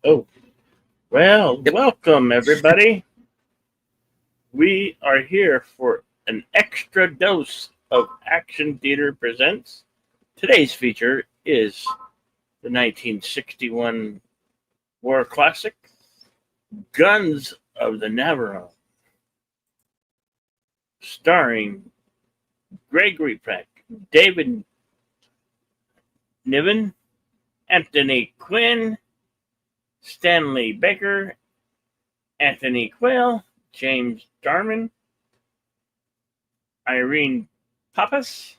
Oh, well, Yep. welcome everybody. We are here for an extra dose of Action Theater Presents. Today's feature is the 1961 war classic, Guns of the Navarone, starring Gregory Peck, David Niven, Anthony Quinn, Stanley Baker, Anthony Quayle, James Darman, Irene Pappas,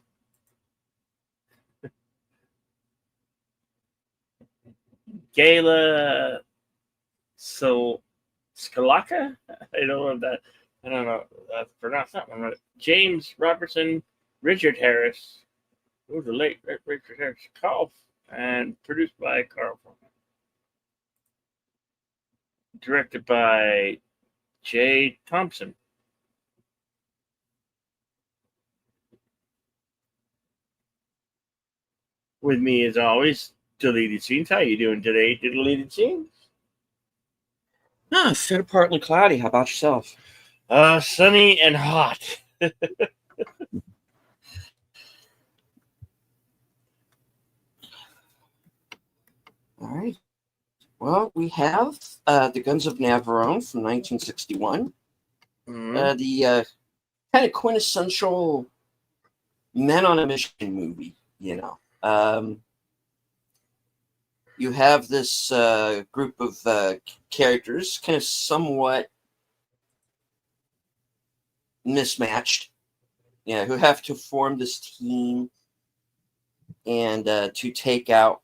Gayla Skalaka. I don't know if that. I don't know. Pronounce that one right. James Robertson, Richard Harris. Who's the late Richard Harris? Carl, and produced by Carl. Directed by Jay Thompson. With me, as always, Deleted Scenes. How you doing today, Deleted Scenes? Fair to partly cloudy. How about yourself? Sunny and hot. All right. Well, we have The Guns of Navarone from 1961. The kind of quintessential men on a mission movie, you have this group of characters, kind of somewhat mismatched, who have to form this team and to take out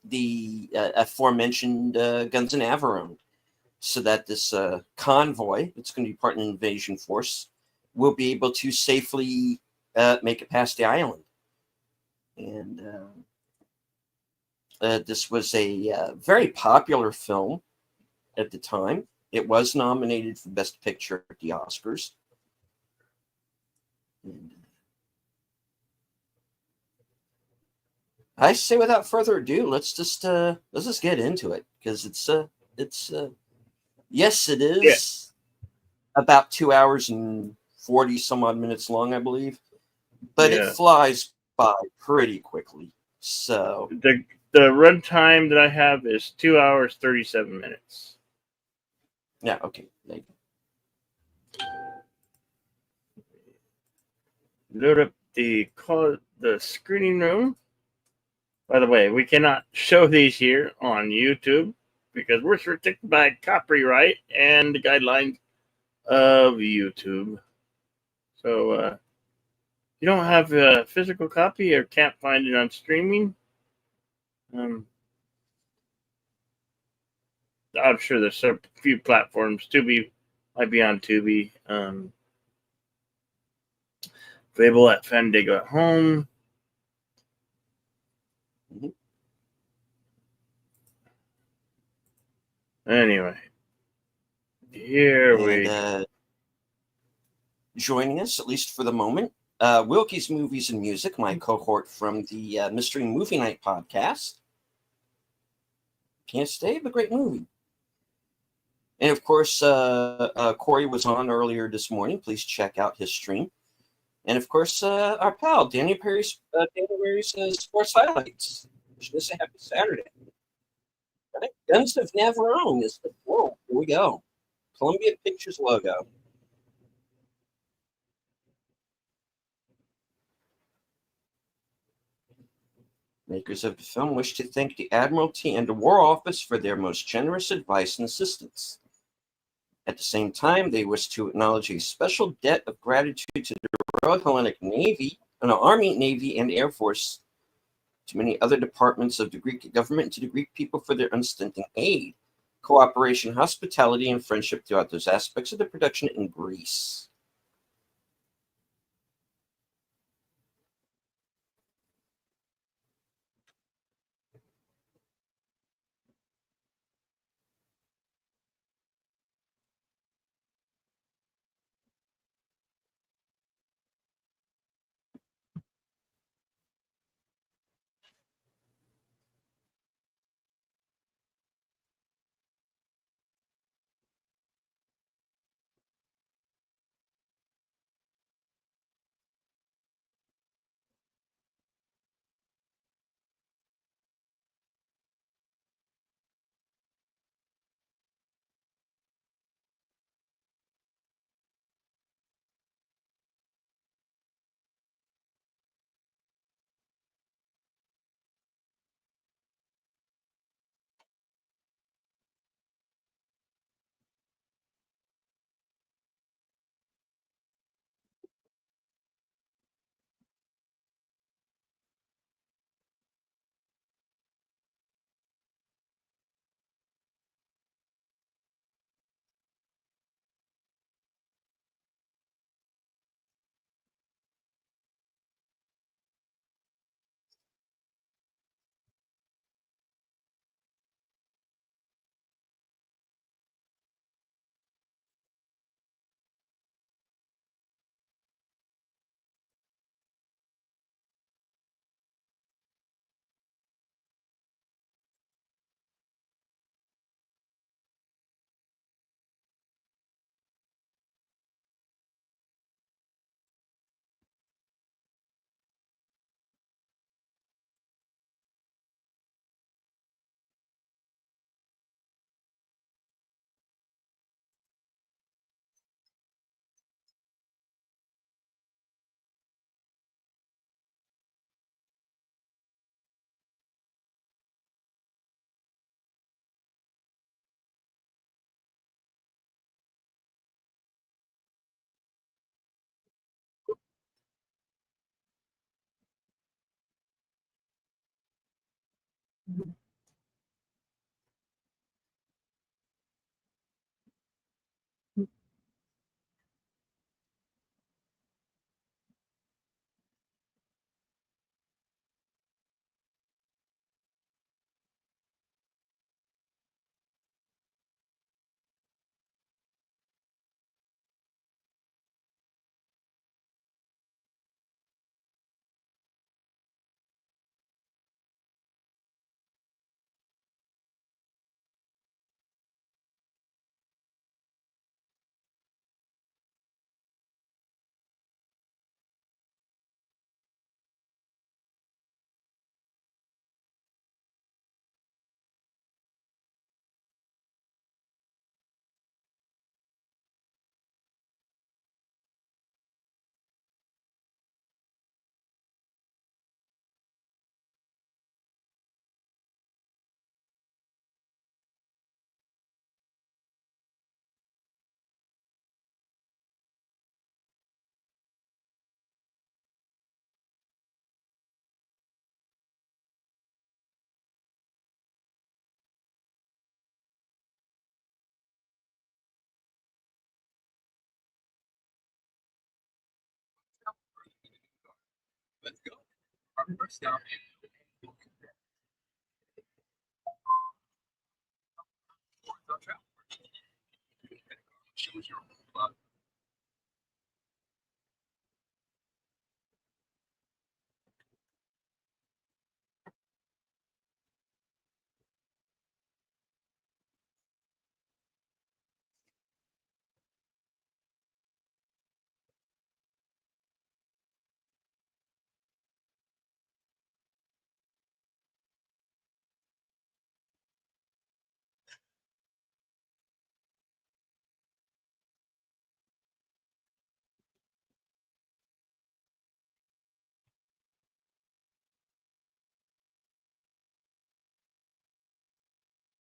the aforementioned Guns of Navarone, so that this convoy, that's going to be part of an invasion force, will be able to safely make it past the island. And this was a very popular film at the time. It was nominated for Best Picture at the Oscars. And I say, without further ado, let's just get into it, because it's yes, it is about 2 hours and 40 some odd minutes long, I believe, but it flies by pretty quickly. So the runtime that I have is 2 hours 37 minutes. Yeah. Okay. Thank you. Load up the screening room. By the way, we cannot show these here on YouTube because we're restricted by copyright and the guidelines of YouTube. So you don't have a physical copy or can't find it on streaming, I'm sure there's a few platforms. Tubi might be on Tubi. Available at Fandango at Home. Mm-hmm. Anyway, here we joining us, at least for the moment, Wilkie's Movies and Music, my cohort from the Mystery Movie Night podcast. Can't stay, but great movie. And of course, Corey was on earlier this morning. Please check out his stream. And of course, our pal Daniel Perry's Sports Highlights. Wishing us a happy Saturday. Right? Guns of Navarone is the whoa. Here we go. Columbia Pictures logo. Makers of the film wish to thank the Admiralty and the War Office for their most generous advice and assistance. At the same time, they wish to acknowledge a special debt of gratitude to the Royal Hellenic Navy, Army, Navy, and Air Force, to many other departments of the Greek government, and to the Greek people for their unstinting aid, cooperation, hospitality, and friendship throughout those aspects of the production in Greece.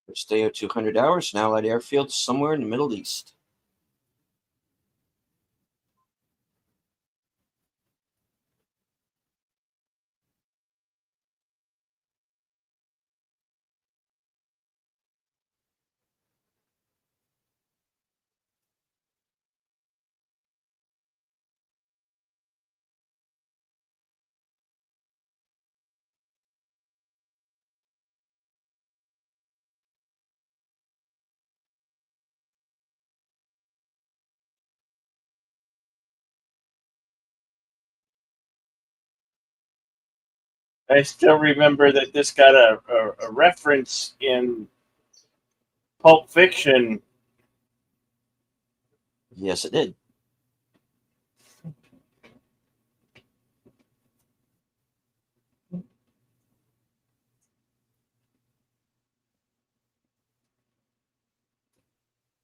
First day of 200 hours, now at airfield somewhere in the Middle East. I still remember that this got a reference in Pulp Fiction. Yes, it did.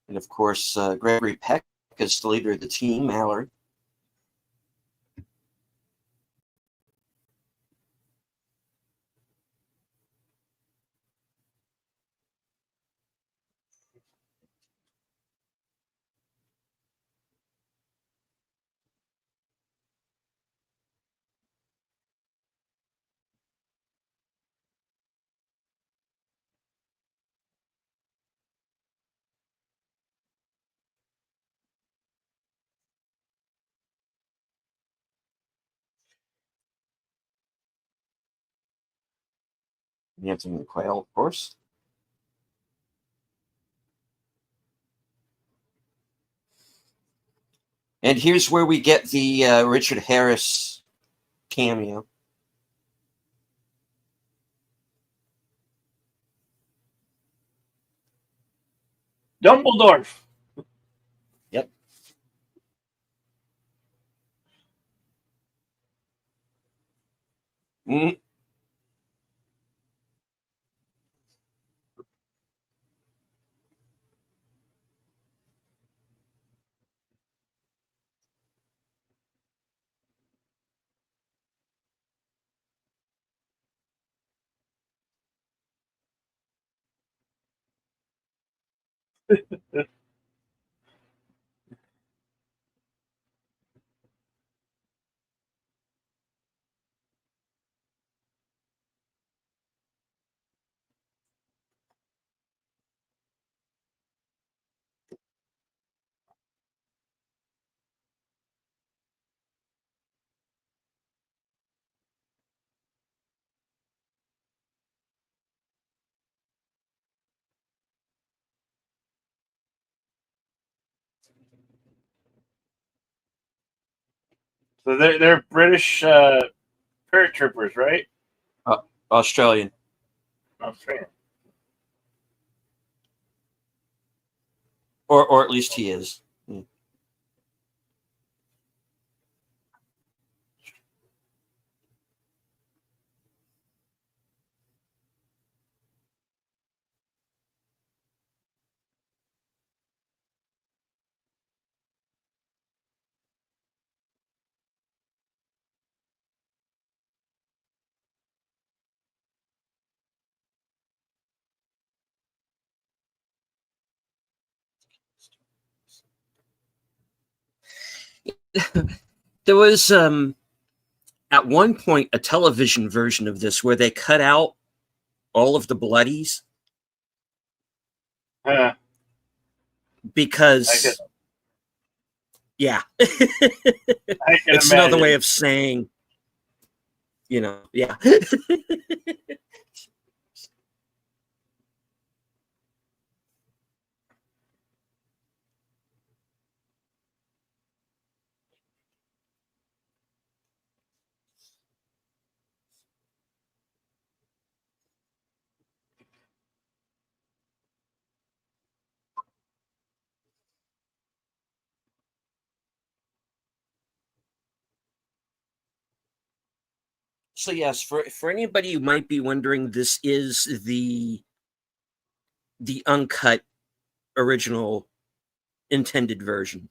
And of course, Gregory Peck is the leader of the team, Mallory. Anthony Quayle, of course. And here's where we get the Richard Harris cameo. Dumbledore. Yep. Mm. So they're British paratroopers, right? Australian. Australian. Or at least he is. There was at one point a television version of this where they cut out all of the bloodies I can, because yeah. I can It's another imagine. way of saying, yeah. So yes, for anybody who might be wondering, this is the uncut original intended version.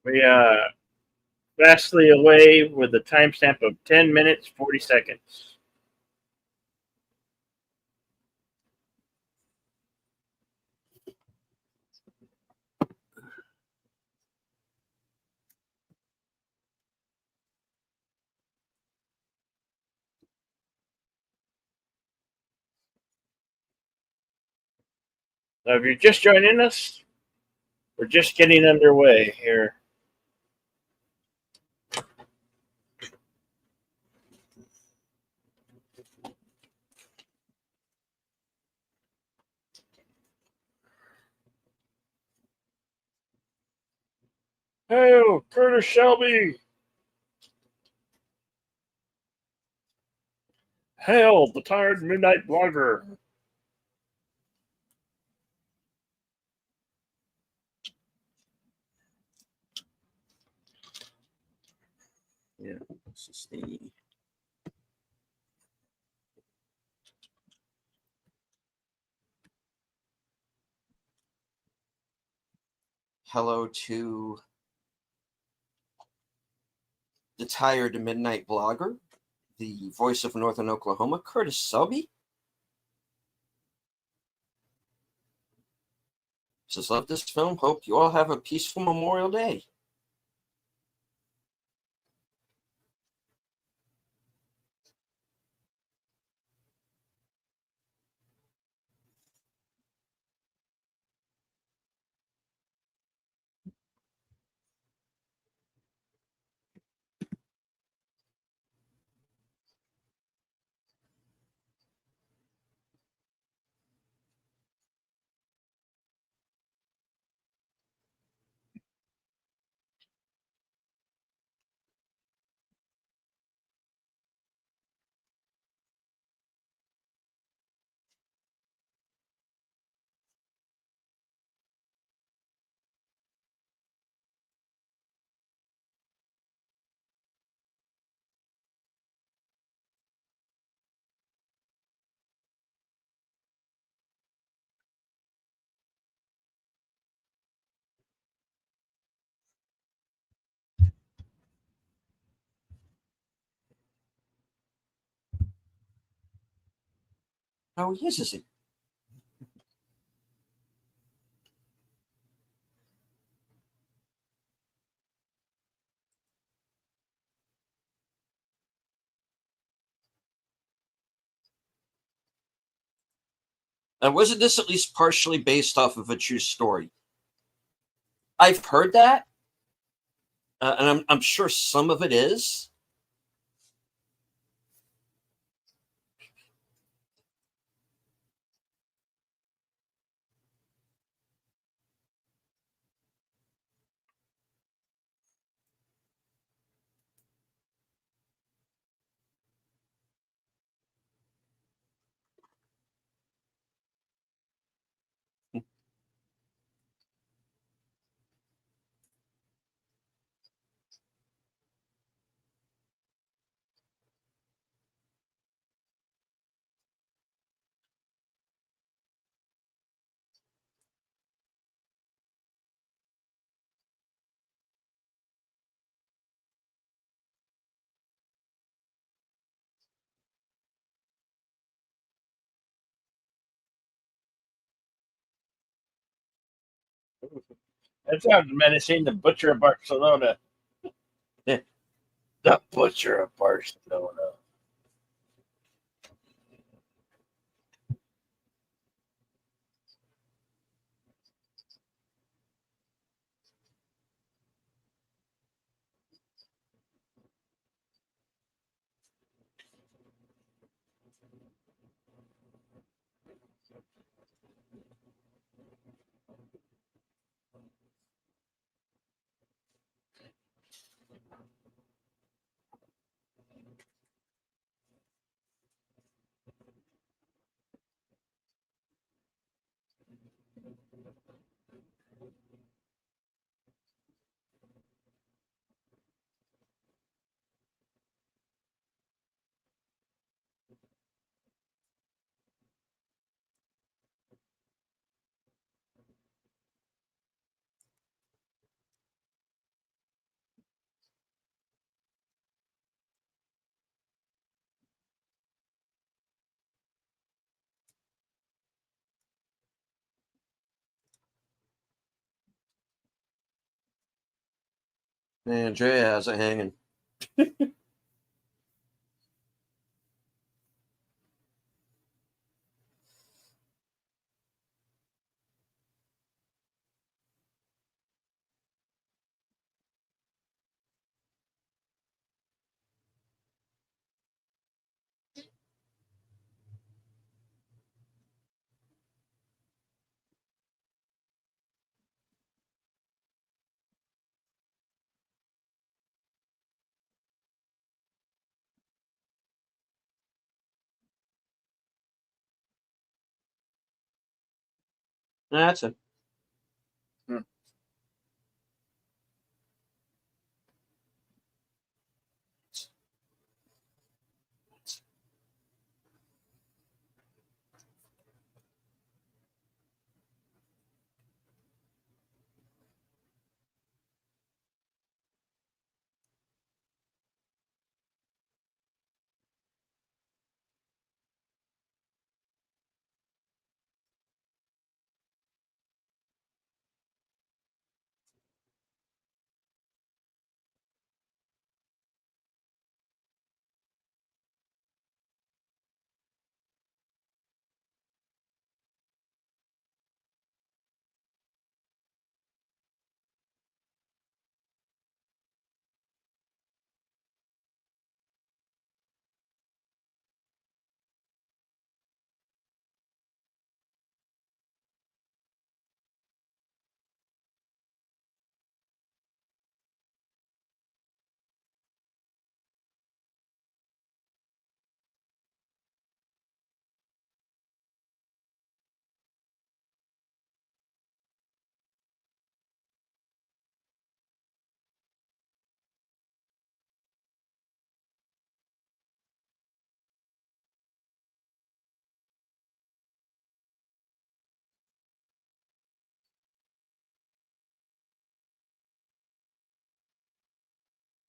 We vastly away with a timestamp of 10 minutes 40 seconds. Now, if you're just joining us, we're just getting underway here. Hail, Curtis Shelby! Hail, the tired midnight blogger! Yeah, this is the hello to the tired midnight blogger, the voice of Northern Oklahoma, Curtis Selby. Says, love this film. Hope you all have a peaceful Memorial Day. Oh, yes, is it? Wasn't this at least partially based off of a true story? I've heard that, and I'm sure some of it is. That sounds menacing. The Butcher of Barcelona. Yeah. The Butcher of Barcelona. Andrea has it hanging. That's it.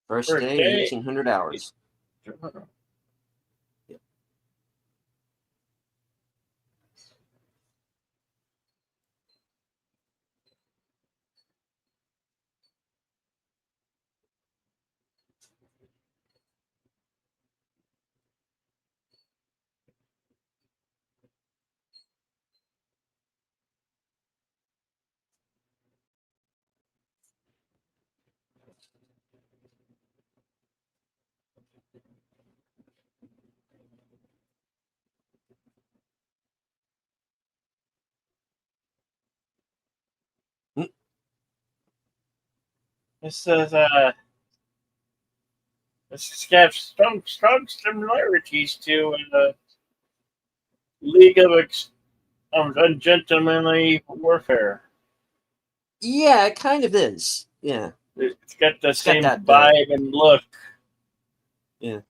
First day, 1,800 hours. This is this has got strong similarities to League of Ungentlemanly Warfare. Yeah, it kind of is. Yeah. It's got the It's got same that, vibe and look. Yeah.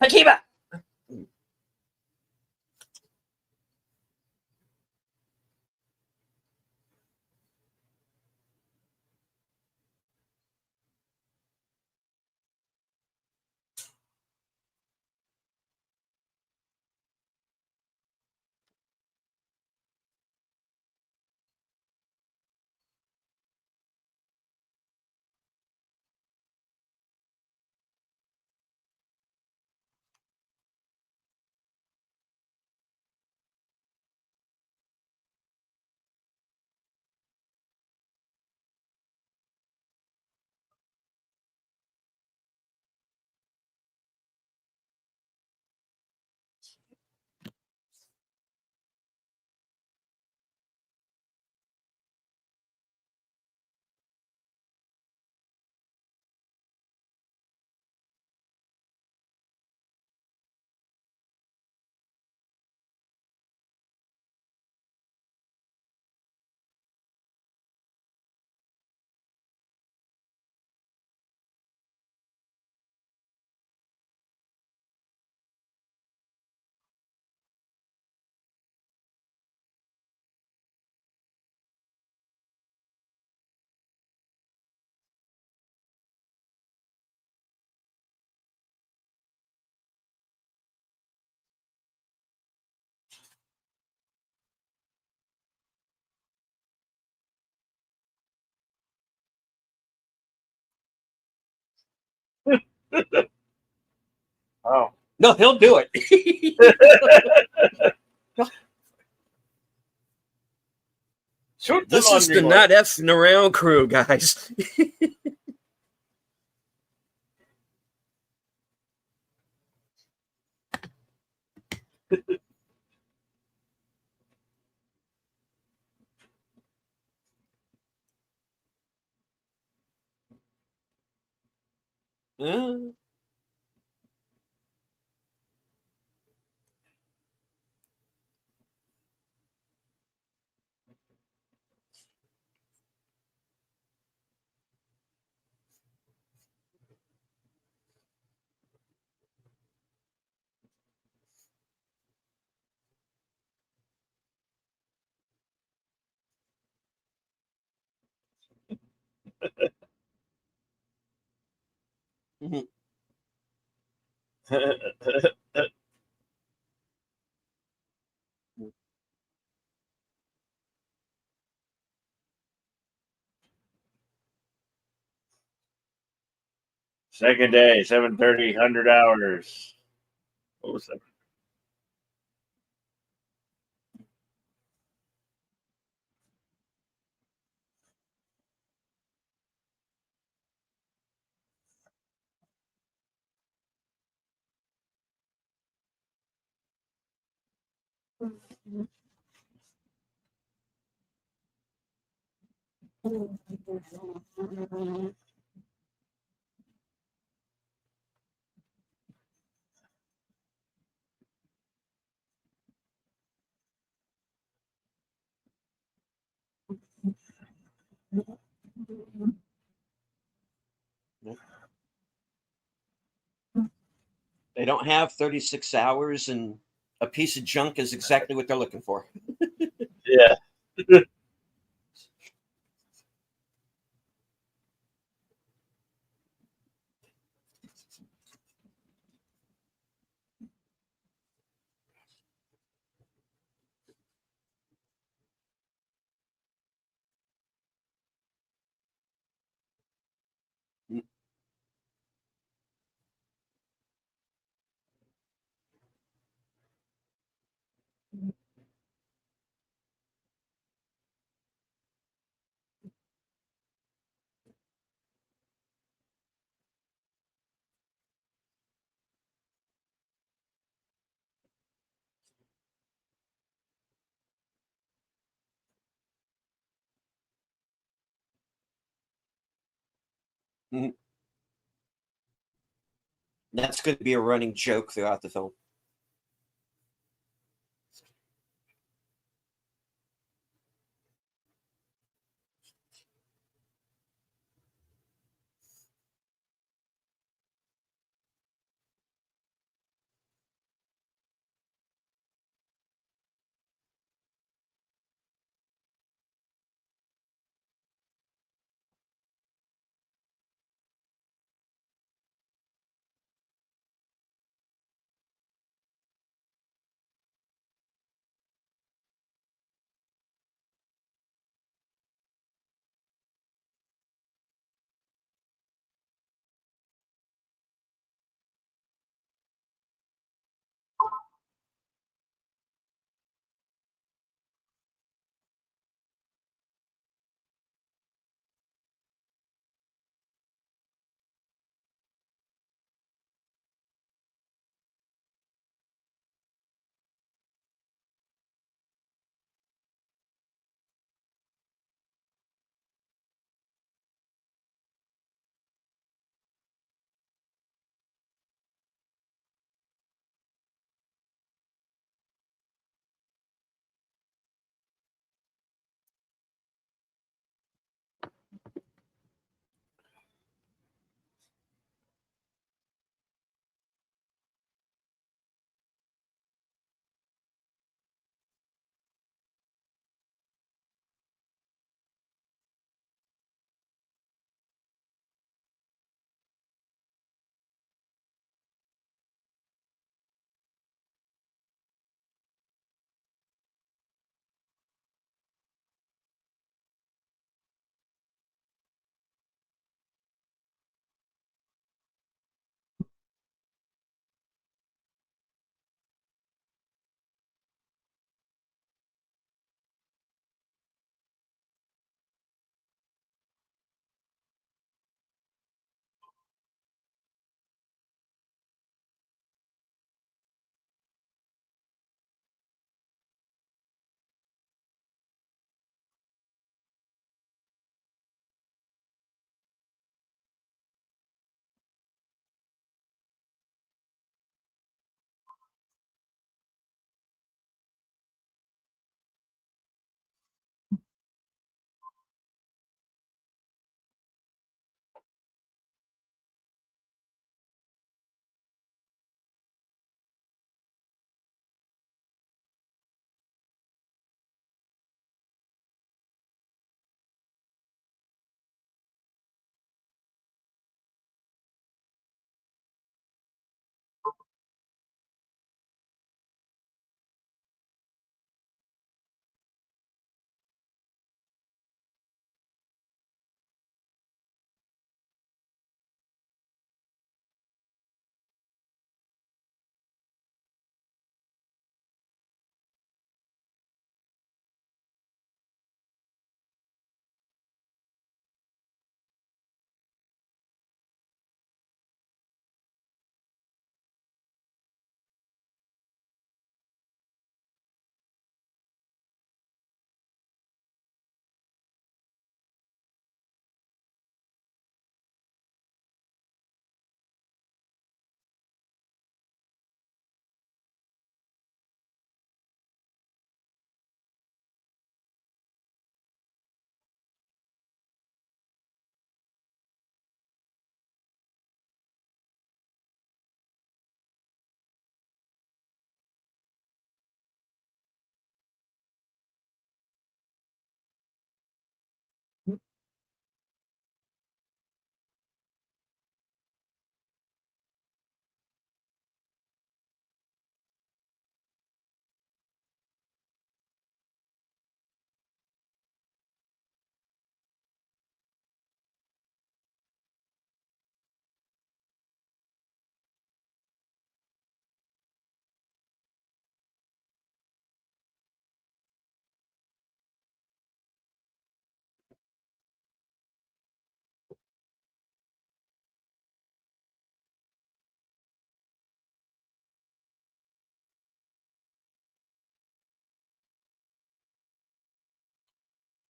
Hakiba! Oh. No, he'll do it. Shoot This is the not effing around crew, guys. Second day, 7:30, 100 hours. What was that? They don't have 36 hours, and a piece of junk is exactly what they're looking for. Yeah. That's going to be a running joke throughout the film.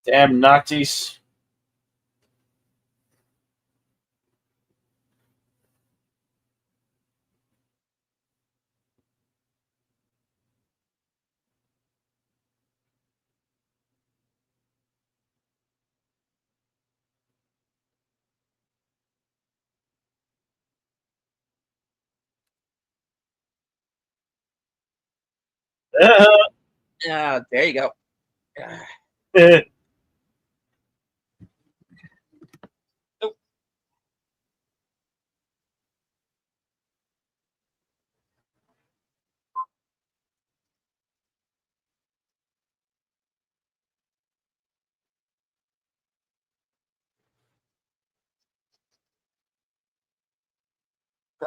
Damn Nazis. Ah, there you go. Oh,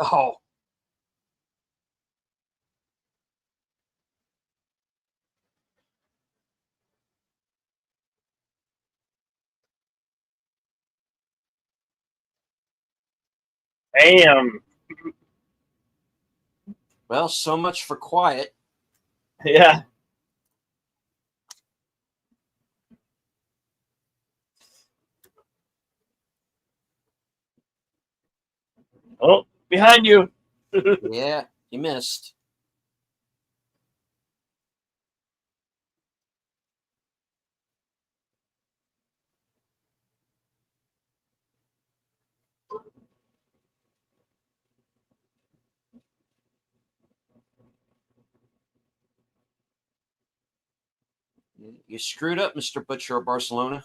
oh, Damn. well, so much for quiet. Yeah. Oh, behind you. Yeah, you missed. You screwed up, Mr. Butcher of Barcelona.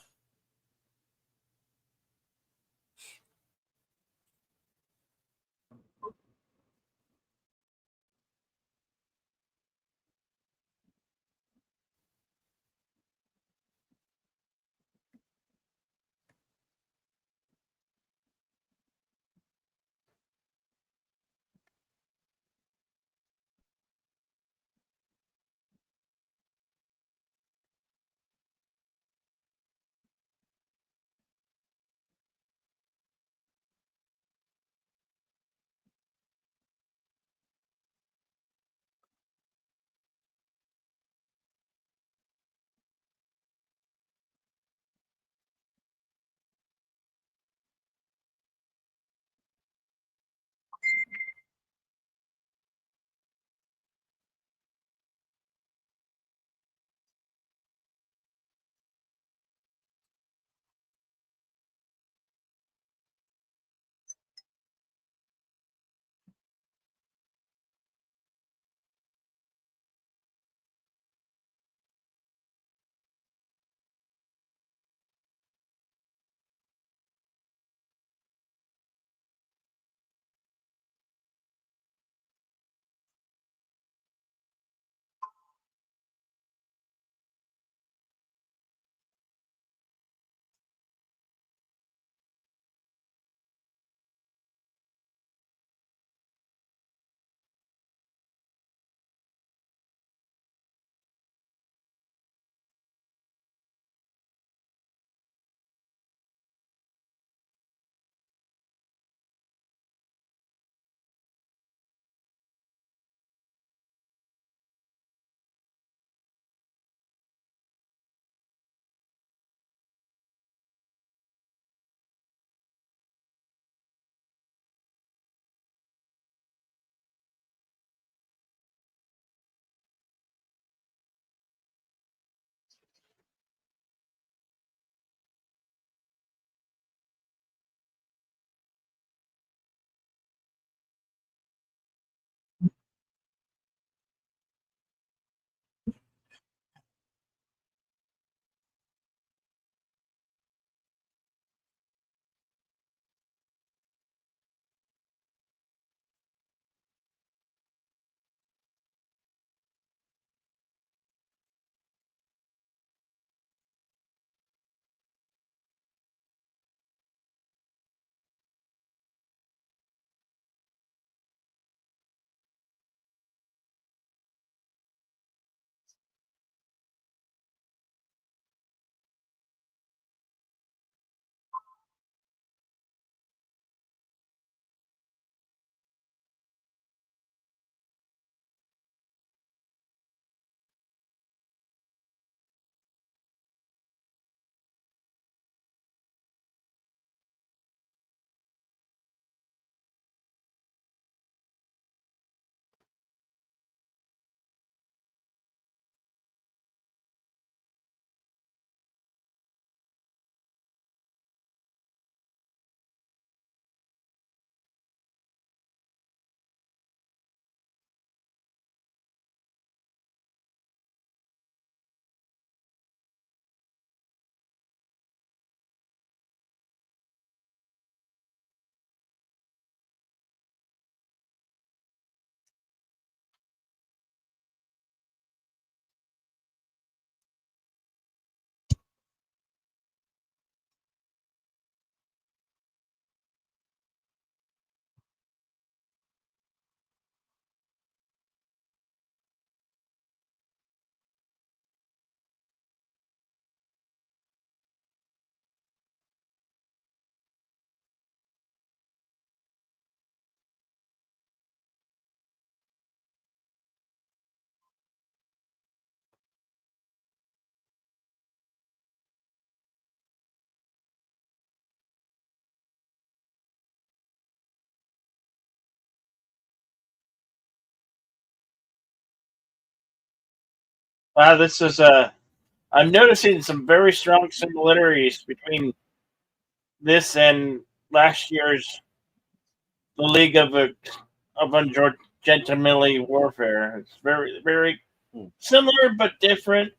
Wow, this is I'm noticing some very strong similarities between this and last year's the League of Ungentlemanly Warfare. It's very Hmm. similar but different.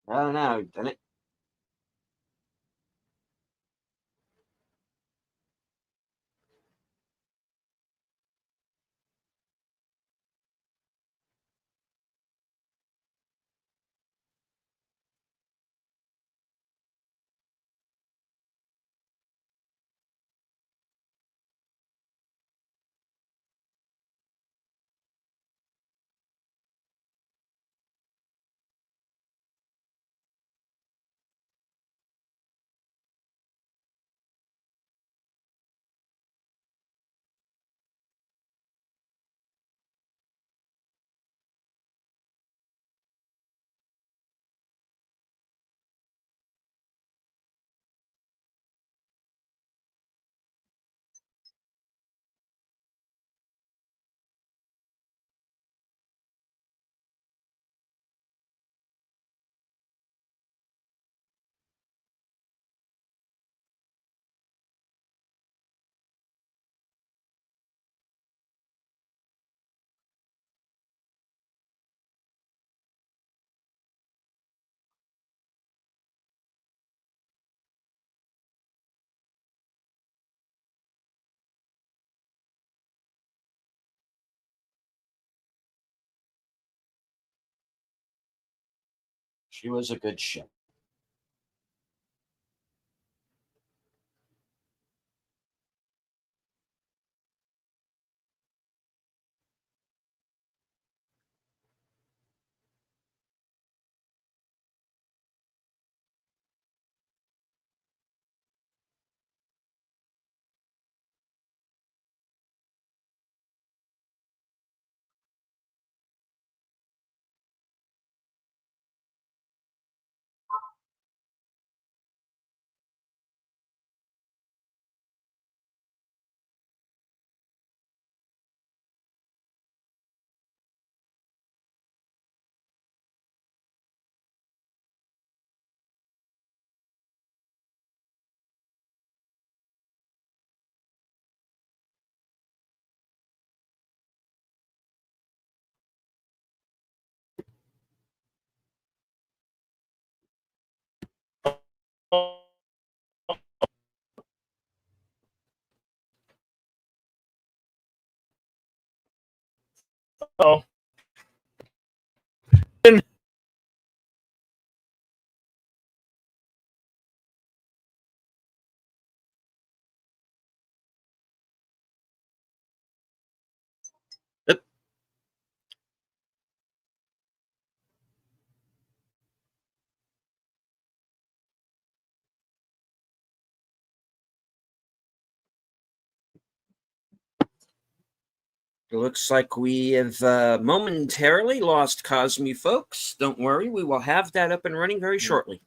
I don't know. Didn't it? She was a good ship. Oh. It looks like we have momentarily lost Cosme, folks. Don't worry, we will have that up and running very shortly.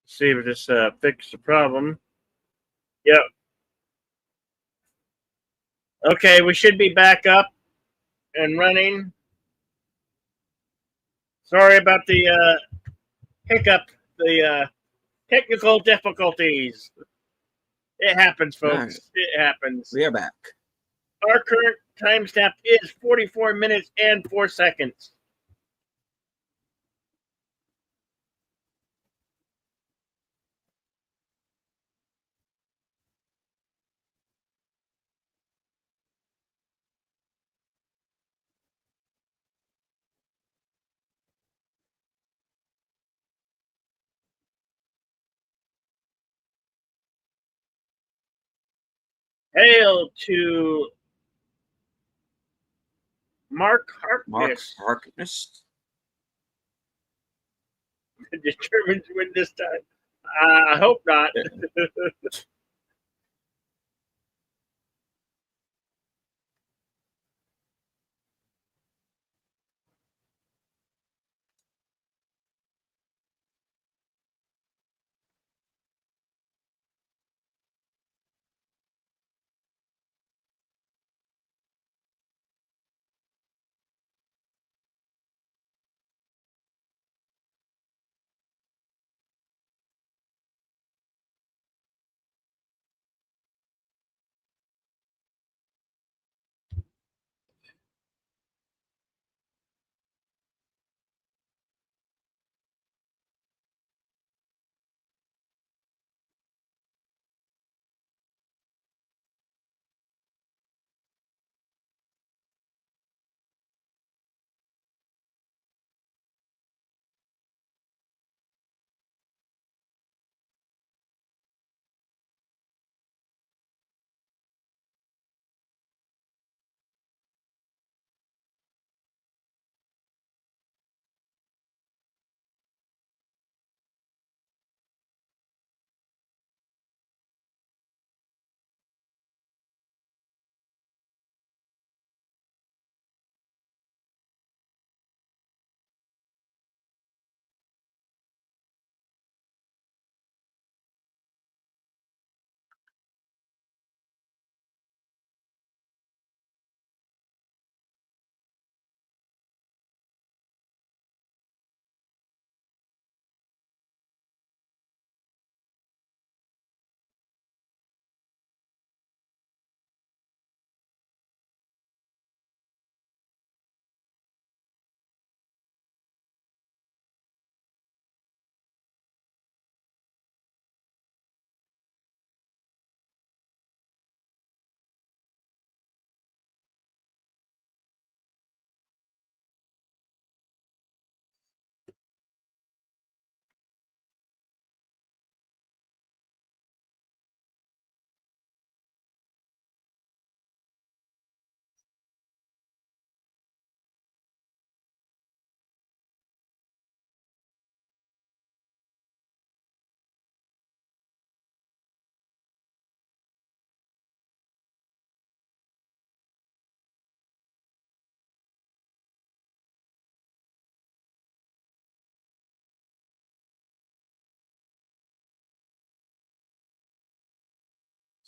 See if this fixed the problem. Yep. Okay, we should be back up and running. Sorry about the hiccup, the technical difficulties. It happens, folks. Right. It happens. We are back. Our current timestamp is 44 minutes and 4 seconds. Hail to Mark Harkness. Mark Harkness. Determined to win this time. I hope not.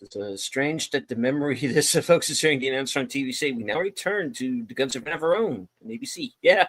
It's strange that the memory this folks is hearing the announcer on TV say, we now return to the Guns of Navarone on ABC. Yeah.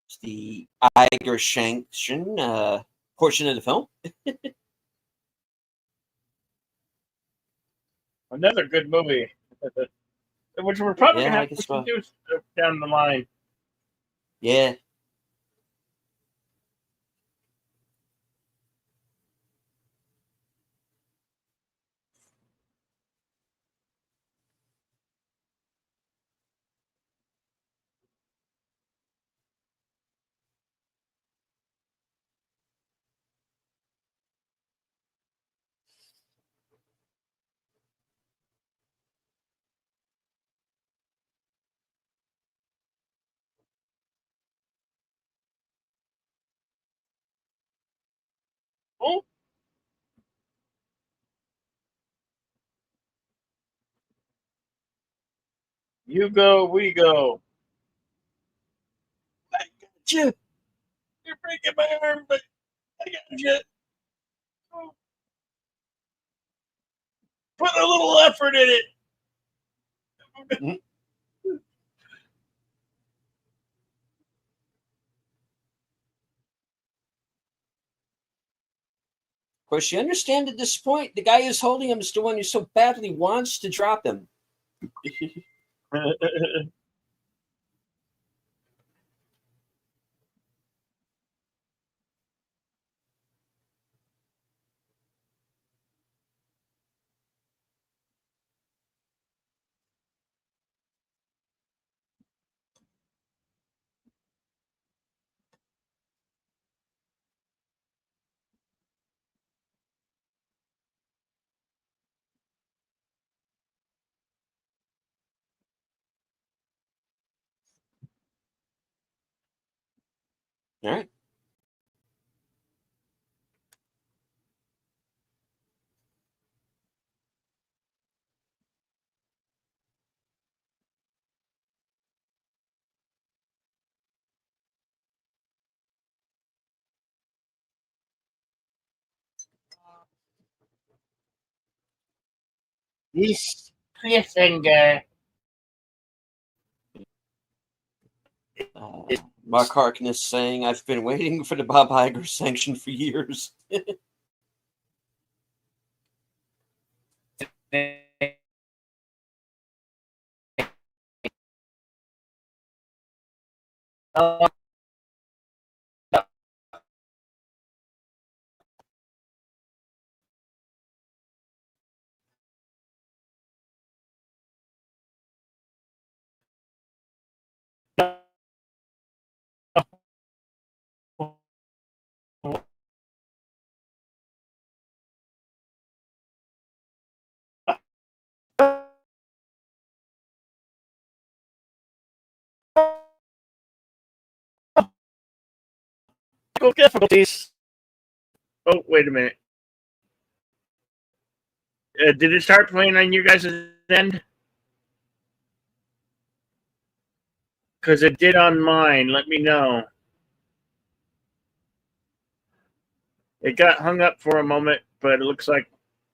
It's the Iger Sanction portion of the film. Another good movie, which we're probably Yeah, gonna I have guess to so. do down the line. Yeah. Oh, you go, we go. I got you. You're breaking my arm, but I got you. Put a little effort in it. Mhm. Of course, you understand at this point, the guy who's holding him is the one who so badly wants to drop him. All right. This cliffhanger. Mark Harkness saying, I've been waiting for the Bob Iger sanction for years. Difficulties. Oh, wait a minute. Did it start playing on your guys' end? Because it did on mine. Let me know. It got hung up for a moment, but it looks like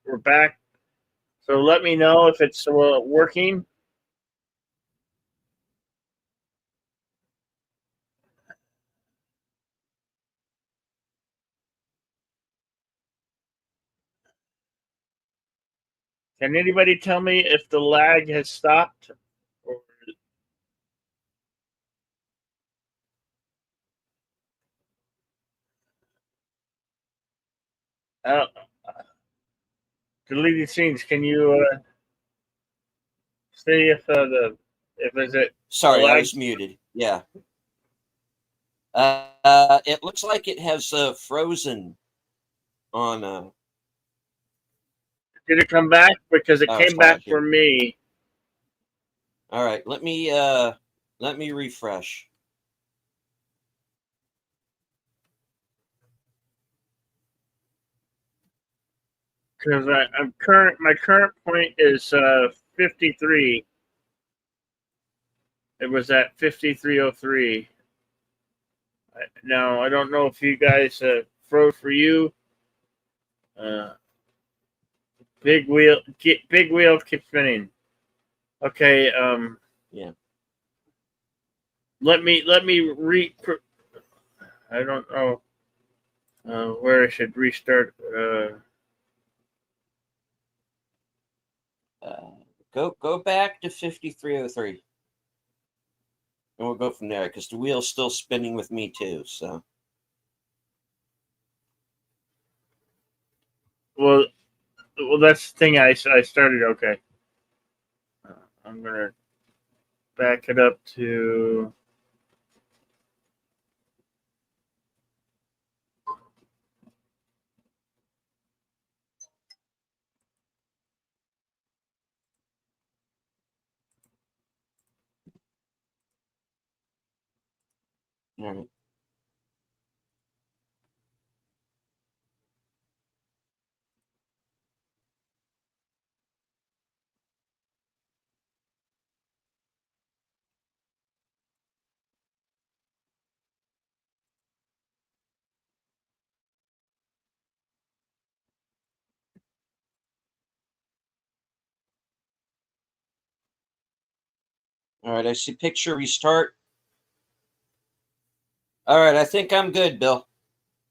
we're back. So let me know if it's working. Can anybody tell me if the lag has stopped? Uh, deleted scenes. Can you see if if is it the Sorry, I lag? was muted. Yeah. It looks like it has frozen on. Did it come back? Because it Oh, it's came back quiet for here. me. All right, let me refresh. Because I'm current. My current point is 53. It was at 5303. Now I don't know if you guys froze for you. Uh, big wheel keep spinning. Okay. Yeah. Let me I don't know where I should restart. Go back to 5303, and we'll go from there because the wheel's still spinning with me too. So. Well, that's the thing. I started. Okay. I'm gonna back it up to. All right. All right, I see picture restart. All right, I think I'm good, Bill.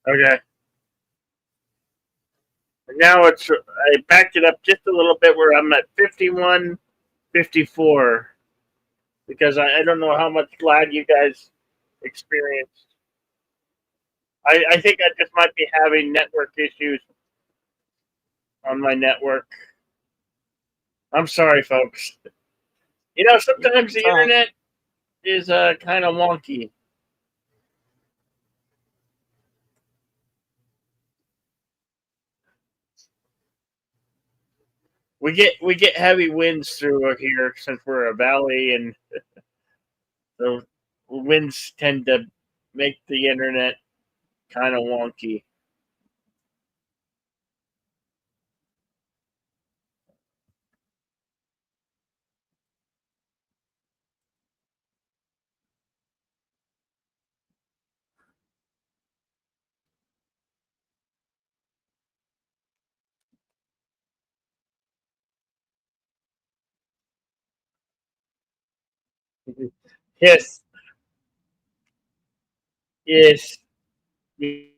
Okay. Now I backed it up just a little bit where I'm at 51, 54 because I don't know how much lag you guys experienced. I think I just might be having network issues on my network. I'm sorry, folks. Sometimes the It's all right. internet is kind of wonky. We get heavy winds through here since we're a valley, and the winds tend to make the internet kind of wonky. Yes, yes. They,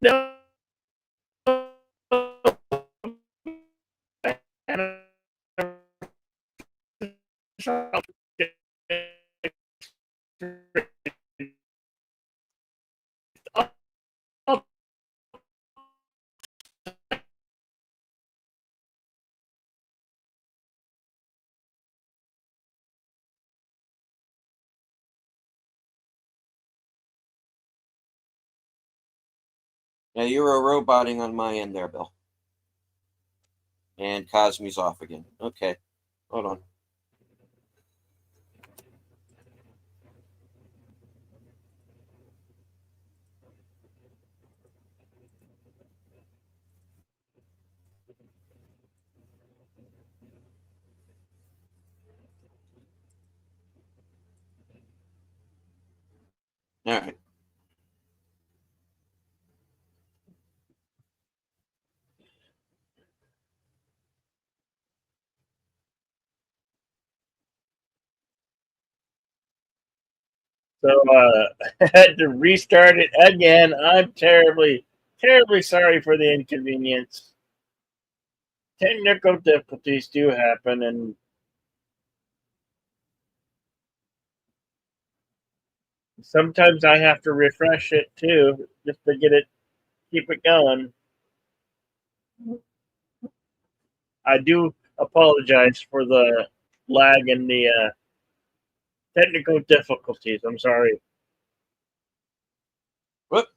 no, Yeah, you were roboting on my end there, Bill. And Cosme's off again. Okay, hold on. All right. So I had to restart it again. I'm terribly sorry for the inconvenience. Technical difficulties do happen, and sometimes I have to refresh it too just to keep it going. I do apologize for the lag and the technical difficulties. I'm sorry. Whoop.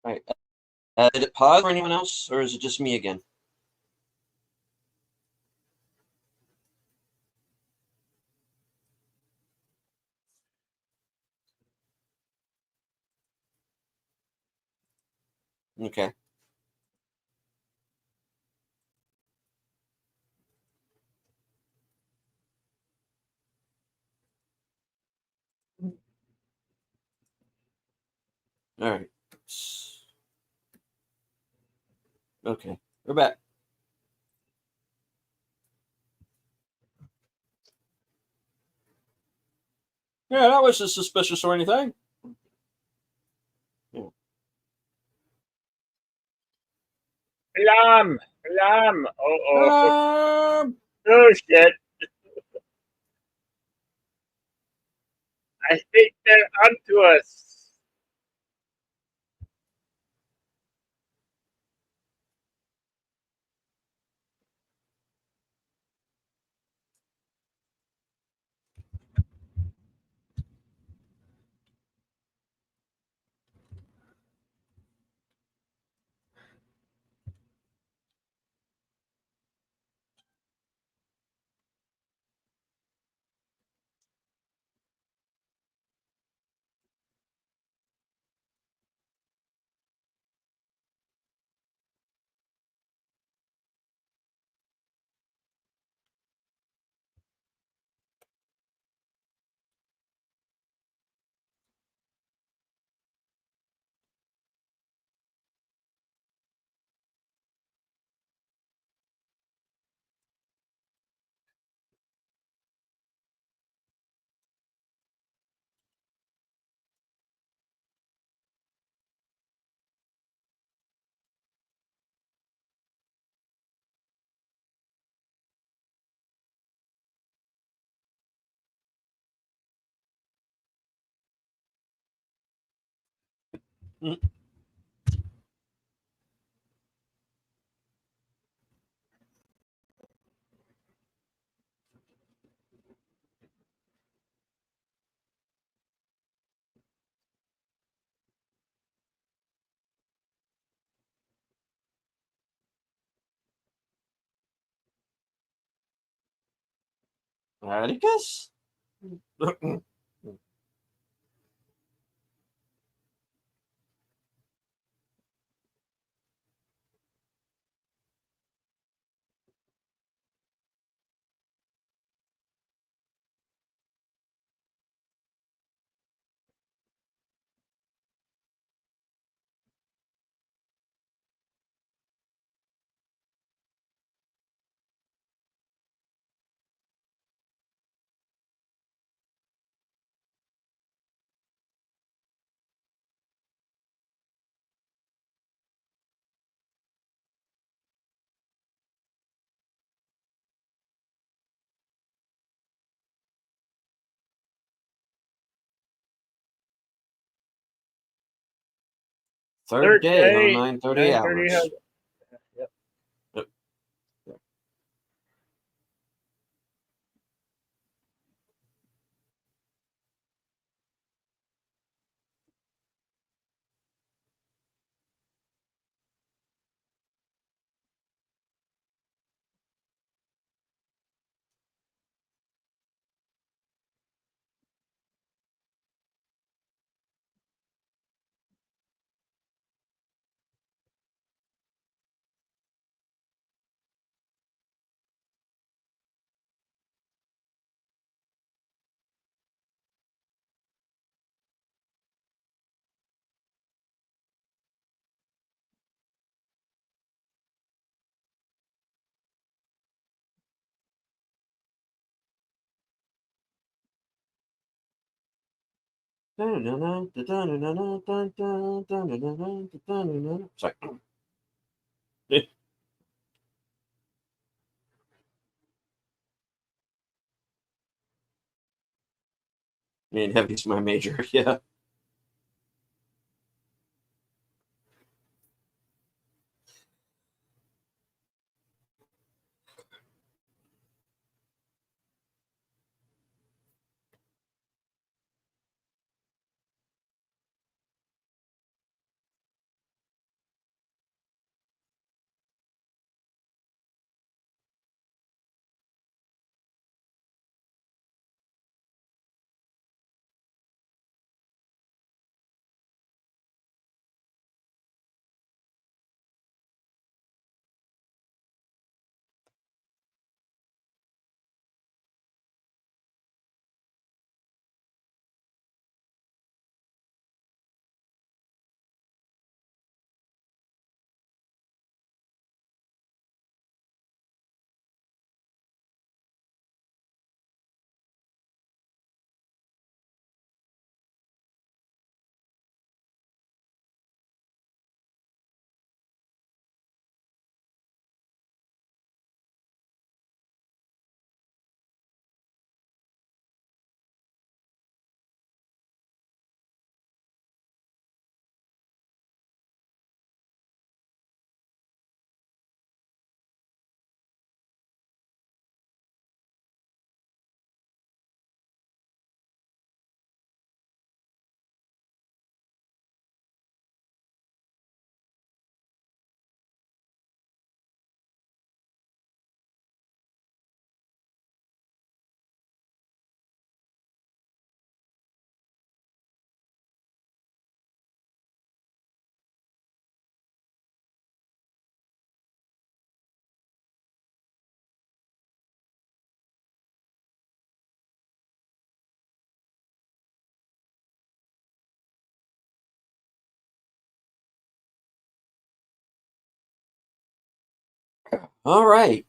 All right. Did it pause for anyone else, or is it just me again? Okay. All right. Okay. We're back. Yeah, that wasn't suspicious or anything. Yeah. Alarm! Alarm! Oh, Um, oh shit! I think they're onto us. I guess. Third Third day, no day, 9:30 9:30. hours. Yep. Yep. Sorry. Me and Heavy's my major. Yeah. All right.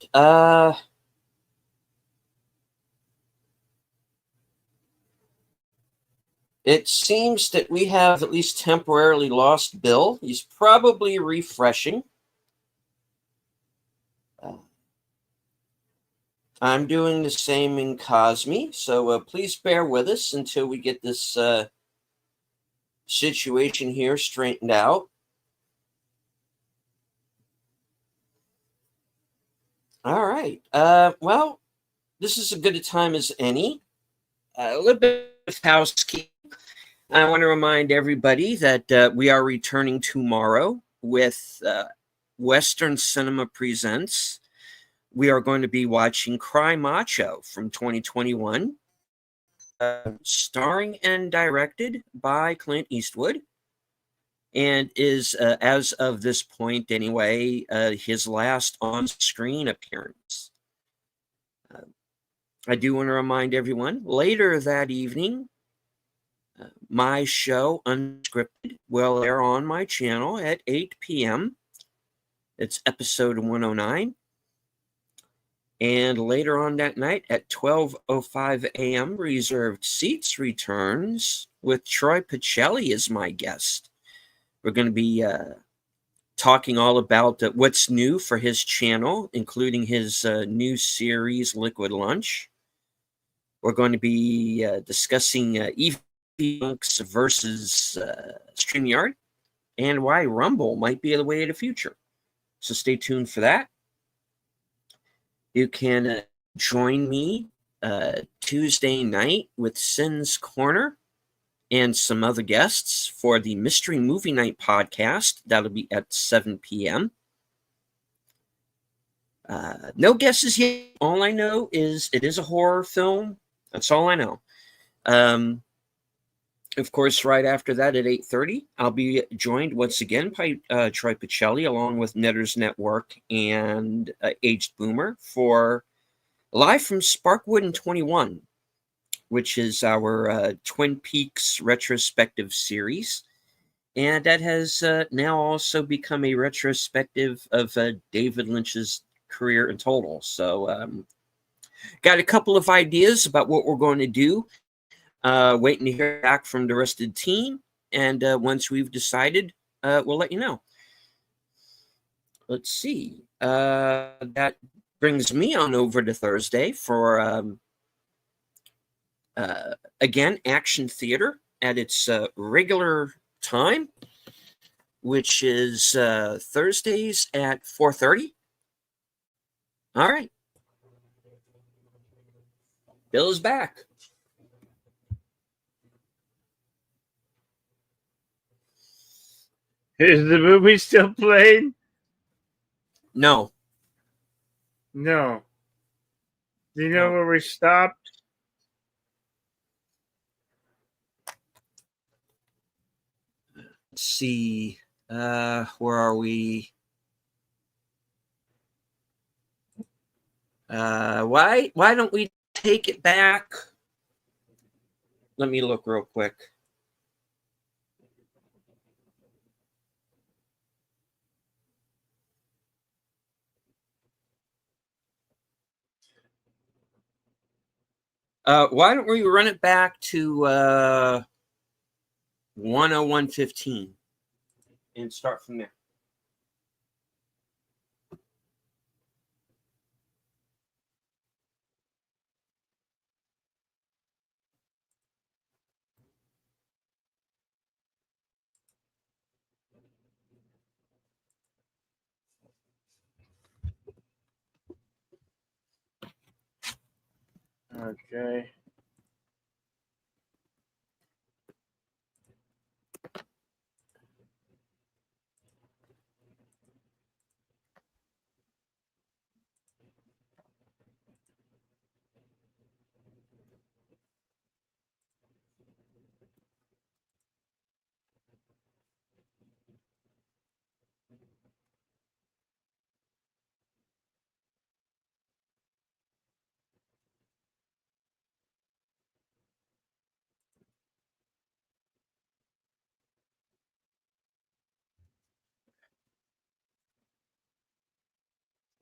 It seems that we have at least temporarily lost Bill. He's probably refreshing. Uh, I'm doing the same in Cosme, so please bear with us until we get this situation here straightened out. All right. Well, this is as good a time as any. A little bit of housekeeping. I want to remind everybody that we are returning tomorrow with Western Cinema Presents. We are going to be watching Cry Macho from 2021, starring and directed by Clint Eastwood, and is, as of this point anyway, his last on-screen appearance. I do want to remind everyone, later that evening, my show, Unscripted, will air on my channel at 8 p.m. It's episode 109. And later on that night at 12:05 a.m., Reserved Seats returns with Troy Pacelli as my guest. We're going to be talking all about what's new for his channel, including his new series, Liquid Lunch. We're going to be discussing Evenks versus StreamYard and why Rumble might be the way of the future. So stay tuned for that. You can join me Tuesday night with Sin's Corner and some other guests for the Mystery Movie Night podcast. That'll be at 7 p.m. No guesses yet. All I know is it is a horror film. That's all I know. Of course, right after that at 8:30, I'll be joined once again by Troy Pacelli, along with Netters Network and Aged Boomer, for Live from Sparkwood and 21, which is our Twin Peaks retrospective series. And that has now also become a retrospective of David Lynch's career in total. So got a couple of ideas about what we're going to do. Waiting to hear back from the rest of the team. And once we've decided, we'll let you know. Let's see. That brings me on over to Thursday for, again, Action Theater at its regular time, which is Thursdays at 4:30. All right. Bill is back. Is the movie still playing? No. No. Do you know where we stopped? Let's see. Where are we? Why don't we take it back? Let me look real quick. Why don't we run it back to 101:15 and start from there? Okay.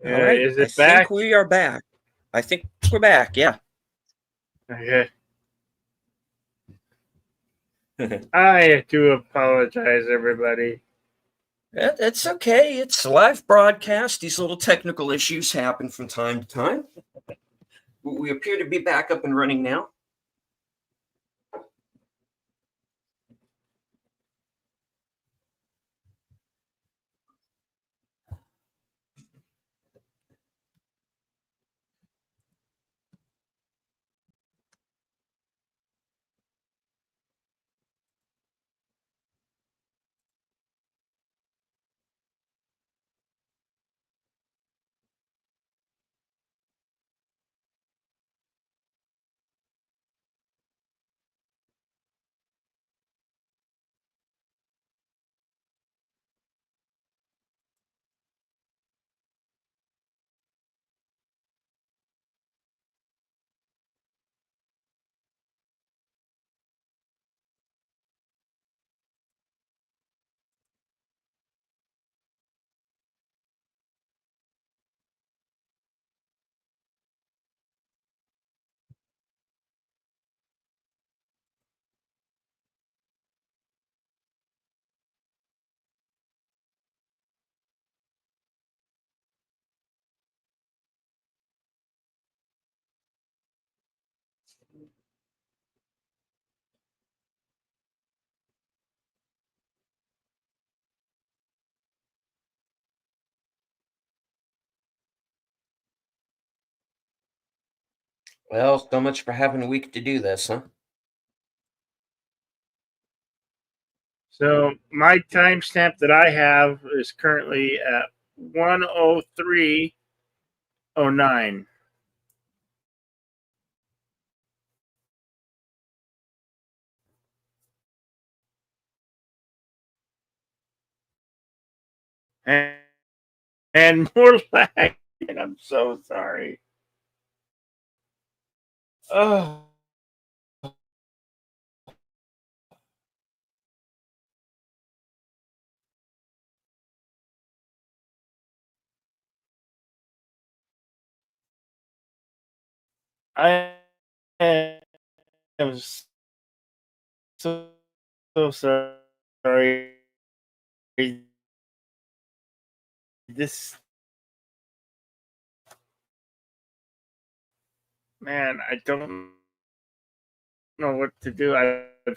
All right. Is I it think back? we are back. I think we're back. Yeah. Okay. I do apologize, everybody. It's okay. It's a live broadcast. These little technical issues happen from time to time. We appear to be back up and running now. Well, so much for having a week to do this, huh? So my timestamp that I have is currently at 1:03:09. And, and more lag. And I'm so sorry. Oh. I am so, so sorry. This man, I don't know what to do. I've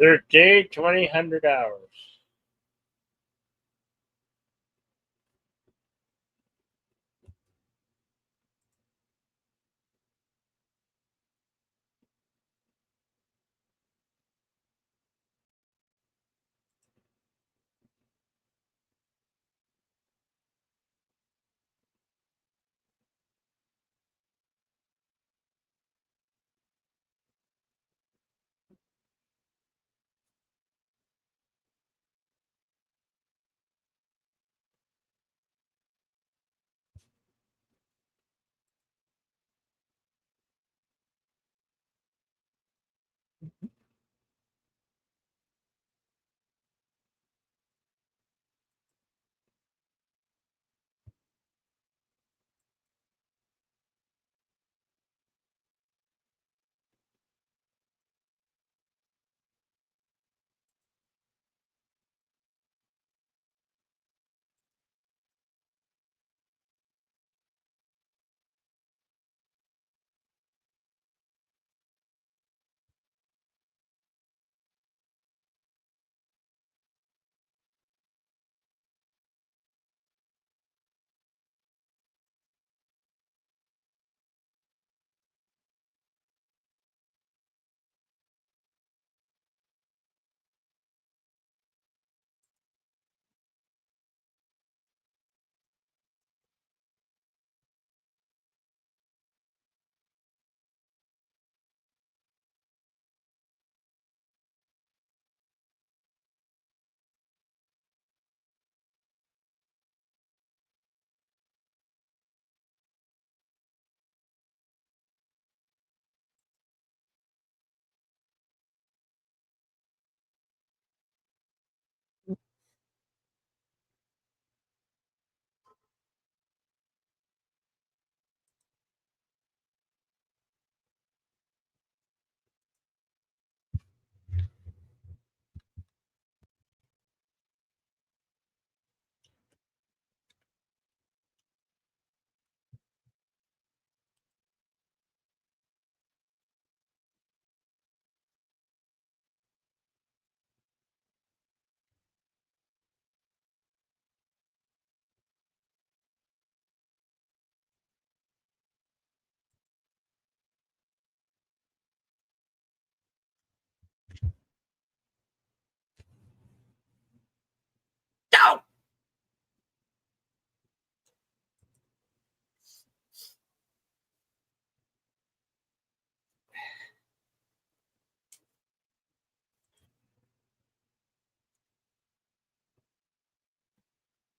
Their day, 2,000 hours. Ow!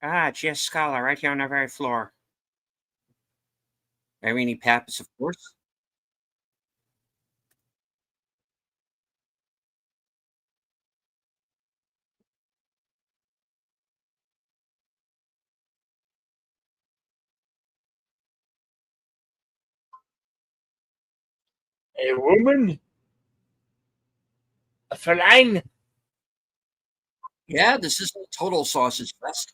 Ah, GS Scholar, right here on our very floor. Irene Pappas, of course. A woman? A feline? Yeah, this is a total sausage fest.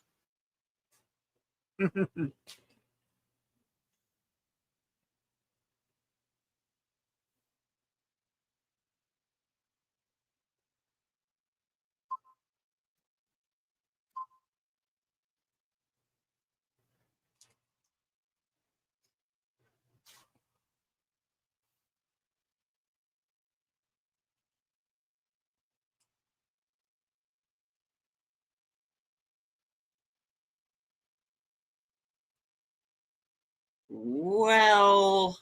Well,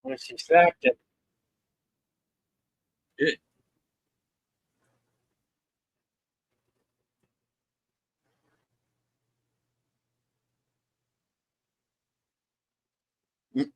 When she slapped it. it, mm,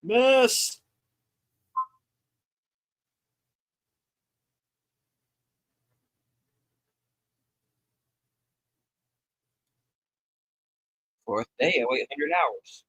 Miss. Fourth day, I wait 100 hours.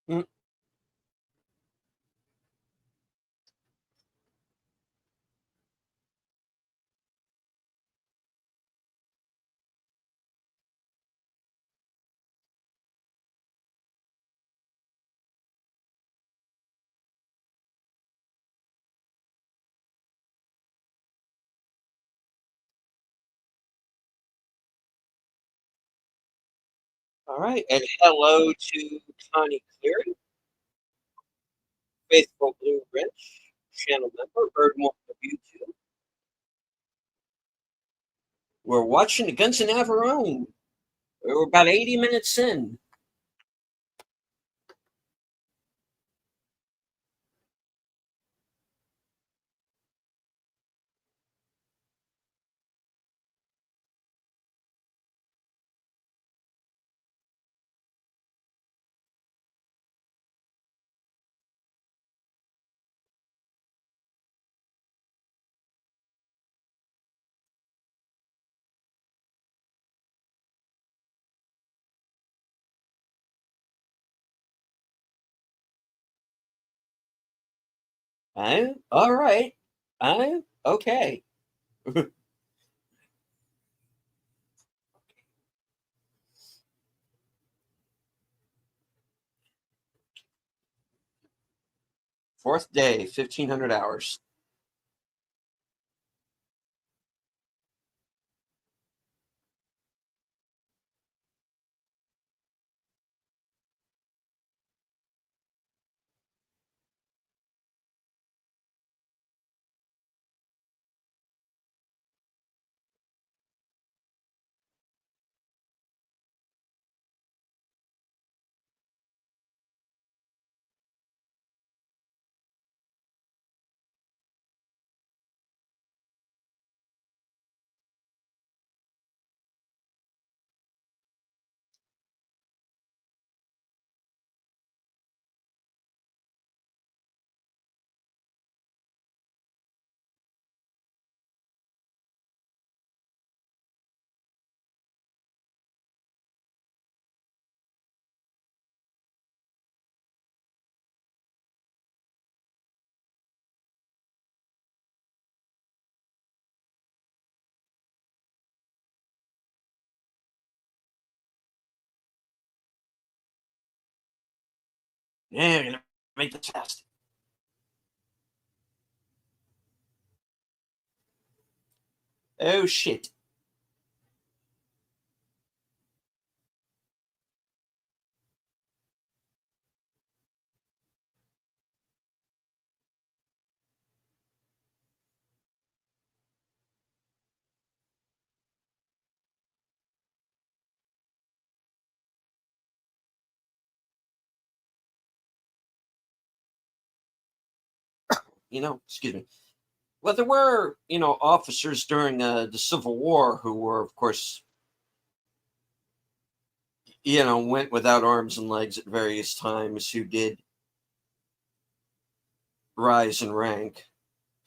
Mm. All right. And hello to Connie Cleary, Faithful Blue Rich, channel member, heard more of you too. We're watching the Guns of Navarone. We're about 80 minutes in. All right. Okay. Fourth day, 1,500 hours. Yeah, we're gonna make this fast. Oh shit. Excuse me. Well, there were, officers during the Civil War who were, of course, went without arms and legs at various times, who did rise in rank.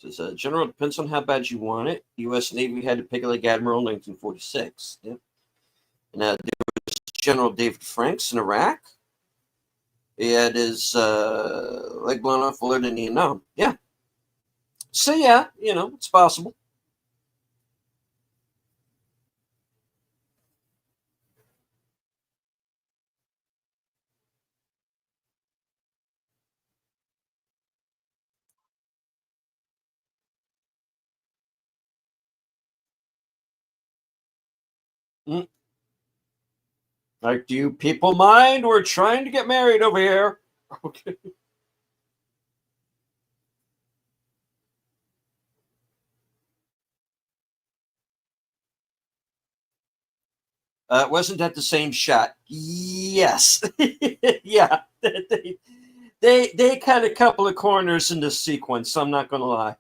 It says, General, depends on how bad you want it. U.S. Navy had to pick a Lake Admiral in 1946. Yep. And there was General David Franks in Iraq. He had his leg blown off, Willard, and no. Yeah. So, yeah, it's possible. Mm. Like, do you people mind? We're trying to get married over here. Okay. Wasn't that the same shot? Yes. Yeah. They cut a couple of corners in this sequence. I'm not going to lie.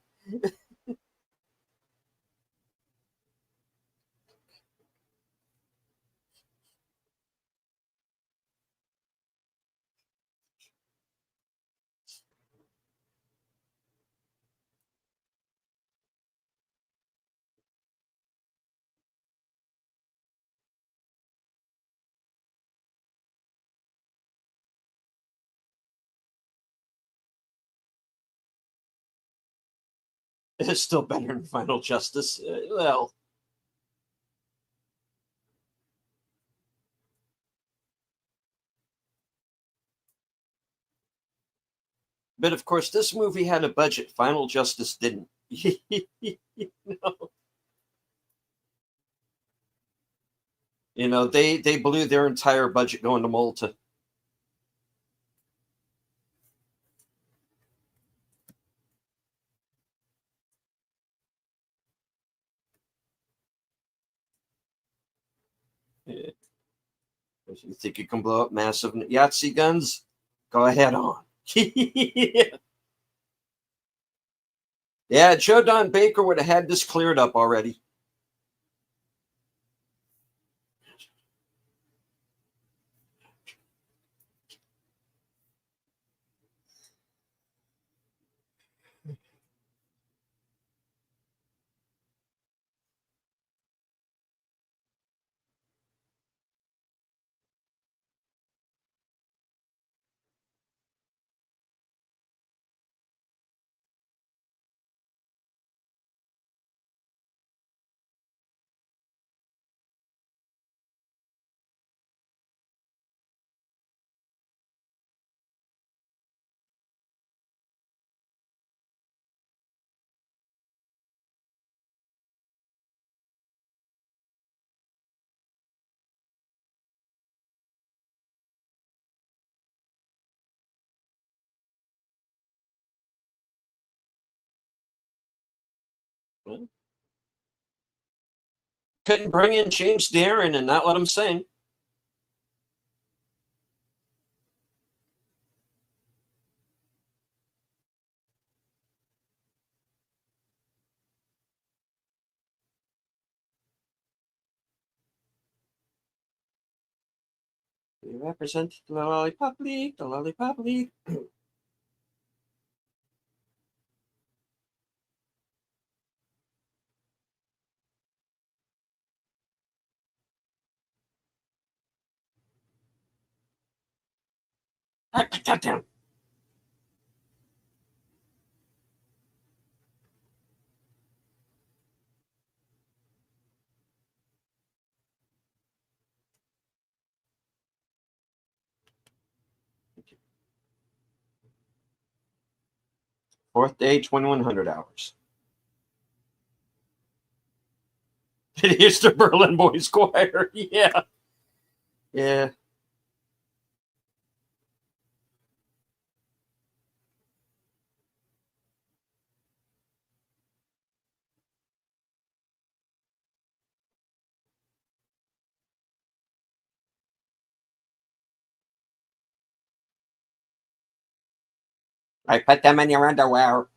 It's still better than Final Justice. Well, but of course, this movie had a budget. Final Justice didn't. No. They blew their entire budget going to Malta. Yeah. If you think you can blow up massive Yahtzee guns, go ahead on. Yeah, Joe Don Baker would have had this cleared up already. Couldn't bring in James Darren and not let him sing. We represent the Lollipop League, the Lollipop League. Goddamn. Fourth day, 2,100 hours. Here's the Berlin Boys Choir. Yeah. Yeah. I put them in your underwear.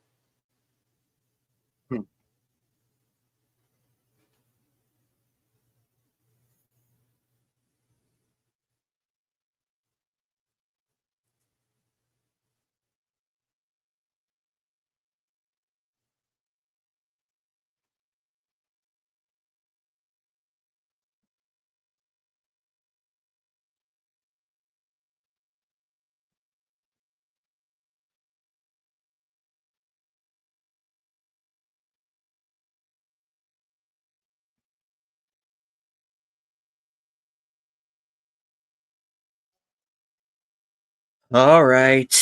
All right.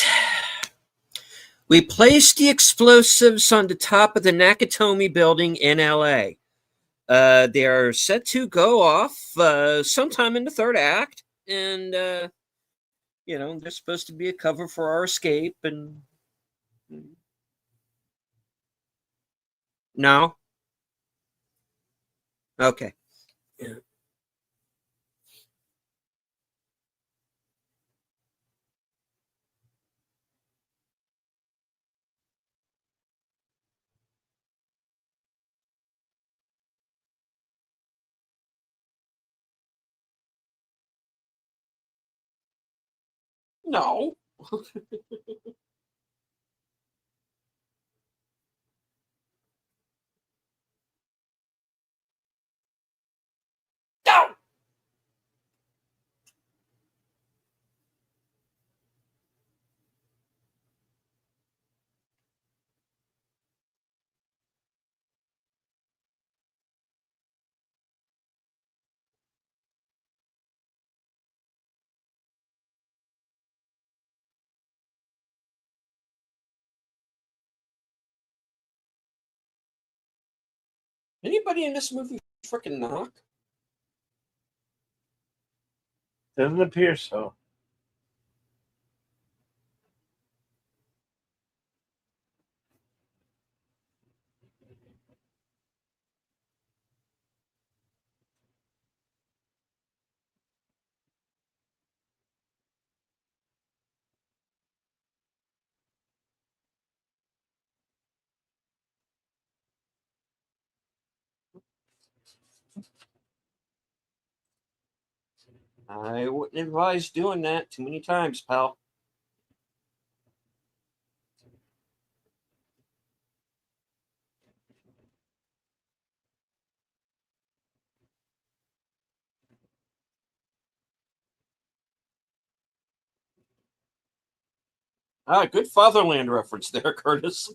We placed the explosives on the top of the Nakatomi building in LA. They are set to go off sometime in the third act. And, they're supposed to be a cover for our escape. And no? Okay. Yeah. No. No. Anybody in this movie freaking knock? Doesn't appear so. I wouldn't advise doing that too many times, pal. Ah, good fatherland reference there, Curtis.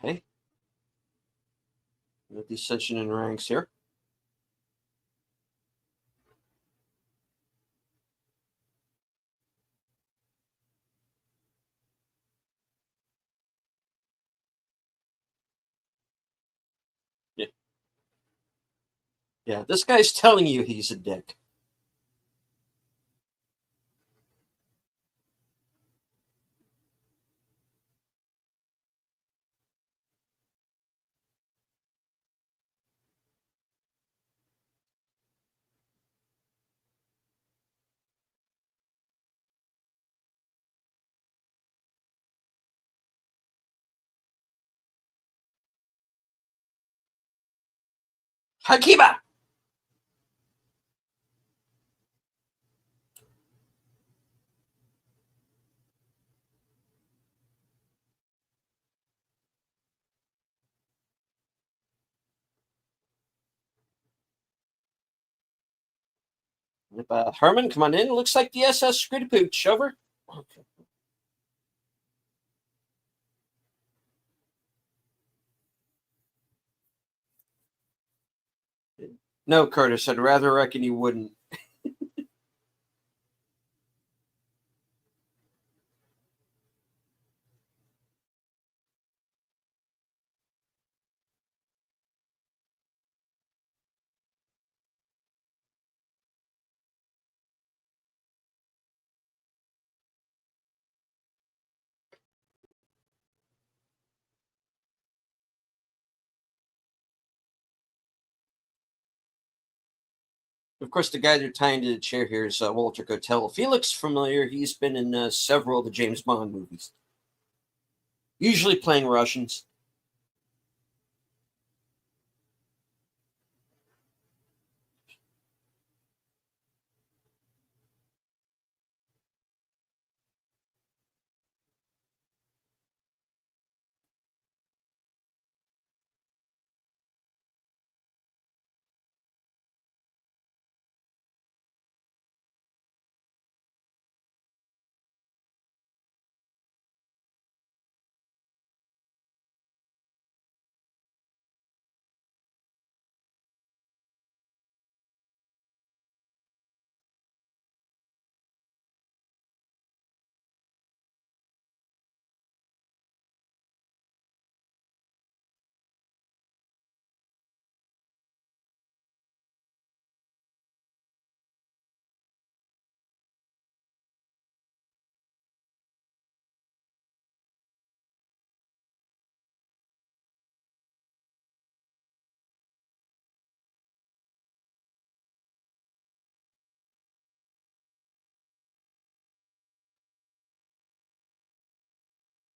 Okay. With the ascension in ranks here. Yeah. Yeah, this guy's telling you he's a dick. Hakiba! Herman, come on in. Looks like the SS Scritty-Pooch. Over. Okay. No, Curtis, I'd rather reckon you wouldn't. Of course, the guy they're tying to the chair here is Walter Kotell. Felix, familiar. He's been in several of the James Bond movies, usually playing Russians.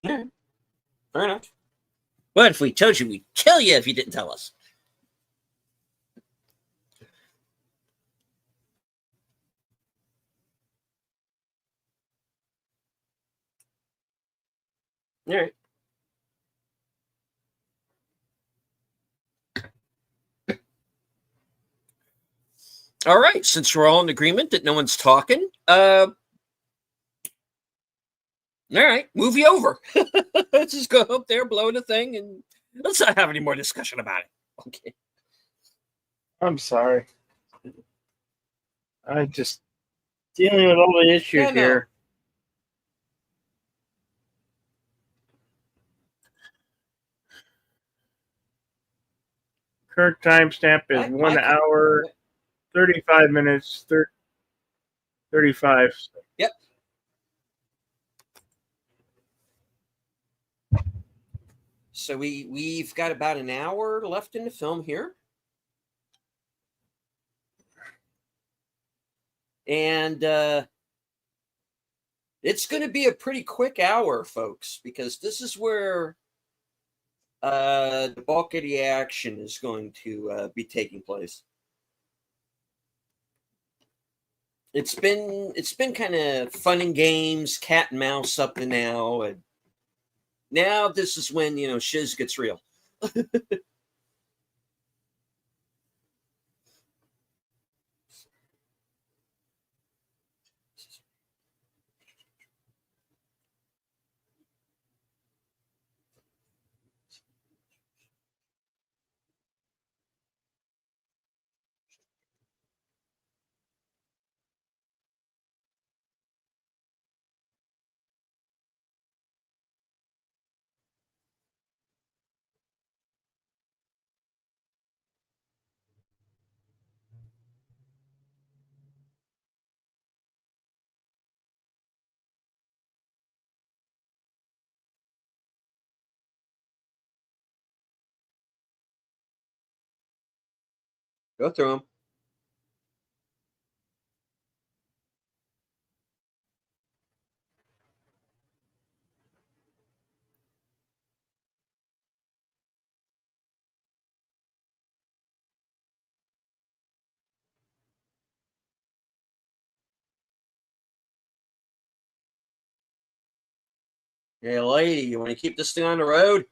Yeah, fair enough. But if we told you, we'd kill you if you didn't tell us. All right. All right. Since we're all in agreement that no one's talking, all right, movie over. Let's just go up there, blow the thing, and let's not have any more discussion about it. Okay. I'm sorry. I just dealing with all the issues Yeah, no. here. Current timestamp is 1 hour, 35 minutes, 35. Yep. So we've got about an hour left in the film here. And it's going to be a pretty quick hour, folks, because this is where the bulk of the action is going to be taking place. It's been kind of fun and games, cat and mouse up to now, and now this is when shiz gets real. Go through them. Hey, lady, you want to keep this thing on the road?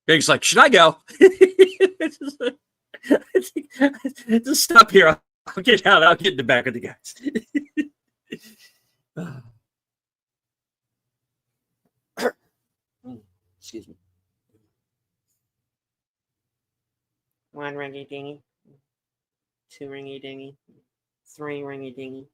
Big's like, should I go? Just stop here. I'll get out. I'll get in the back of the guys. Excuse me. One ringy dingy. Two ringy dingy. Three ringy dingy.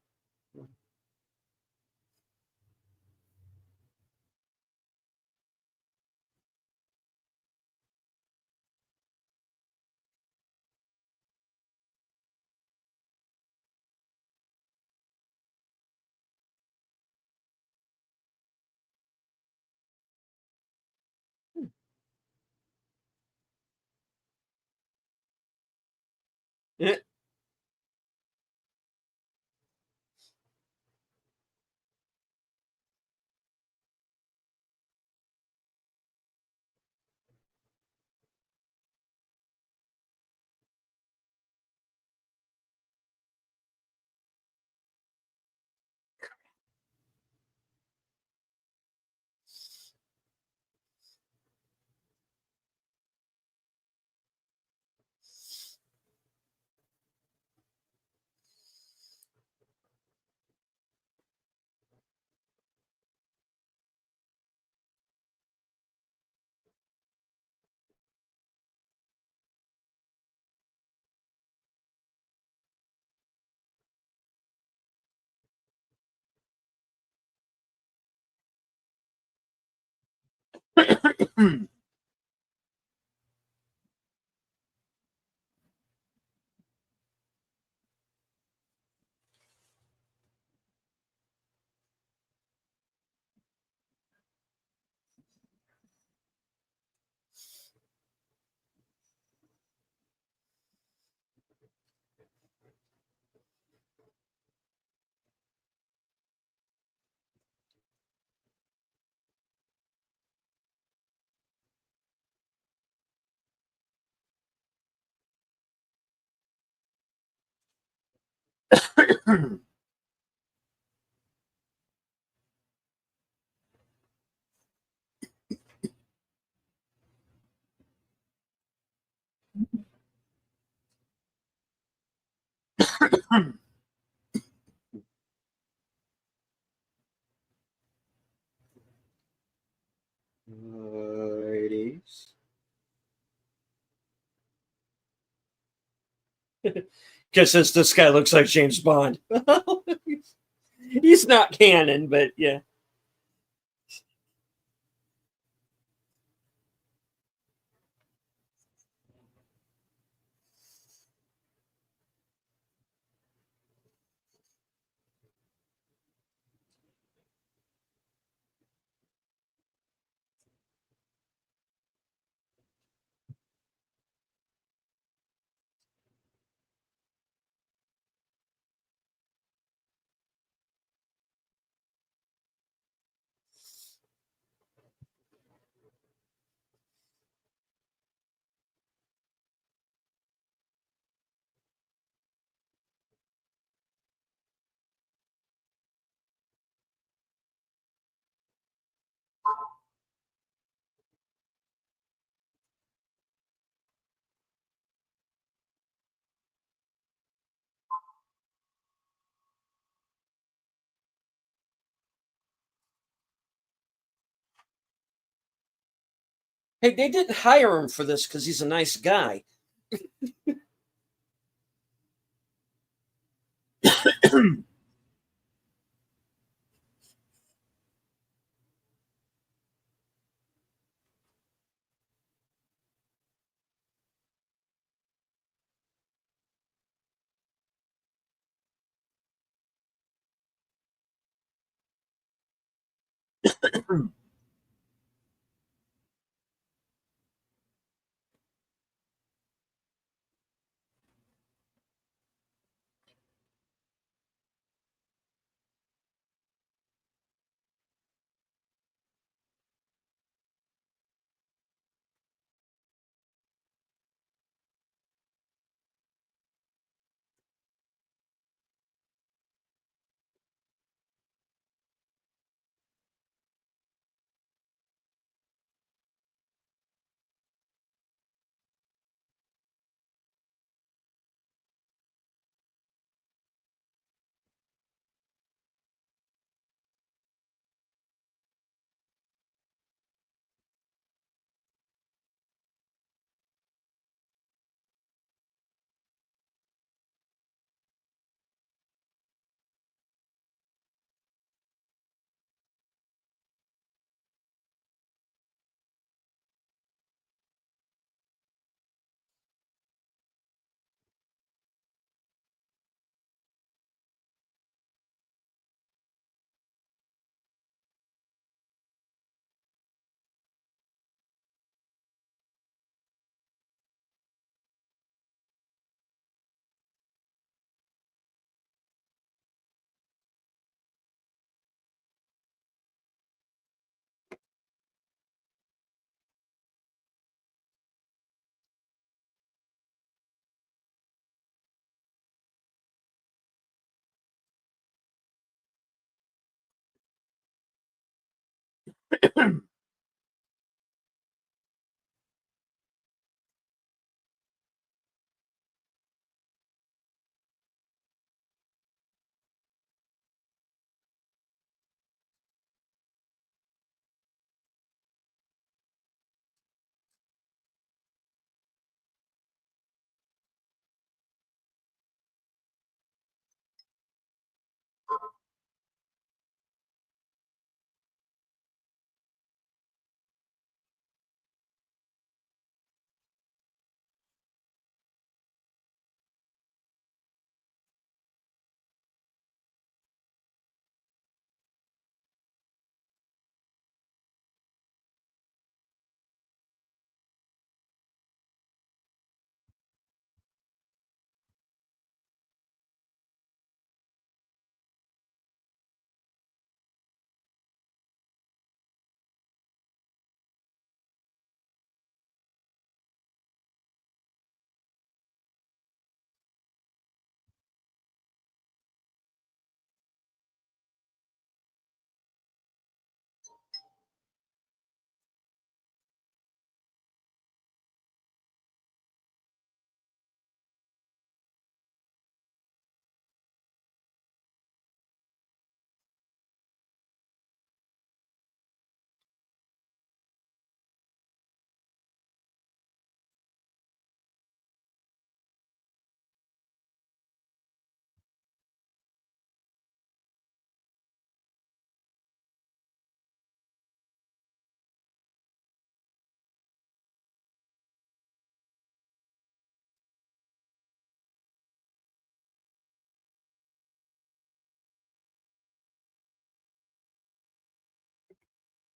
Ladies. Just since this guy looks like James Bond. He's not canon, but yeah. Hey, they didn't hire him for this because he's a nice guy.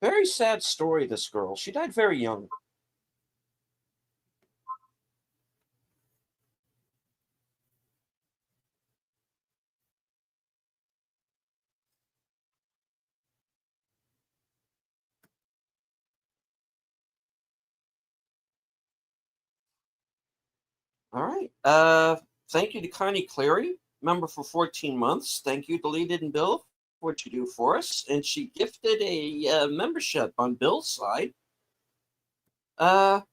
Very sad story, this girl. She died very young. All right. Thank you to Connie Clary, member for 14 months. Thank you, Deleted and Bill, for what you do for us. And she gifted a membership on Bill's side. The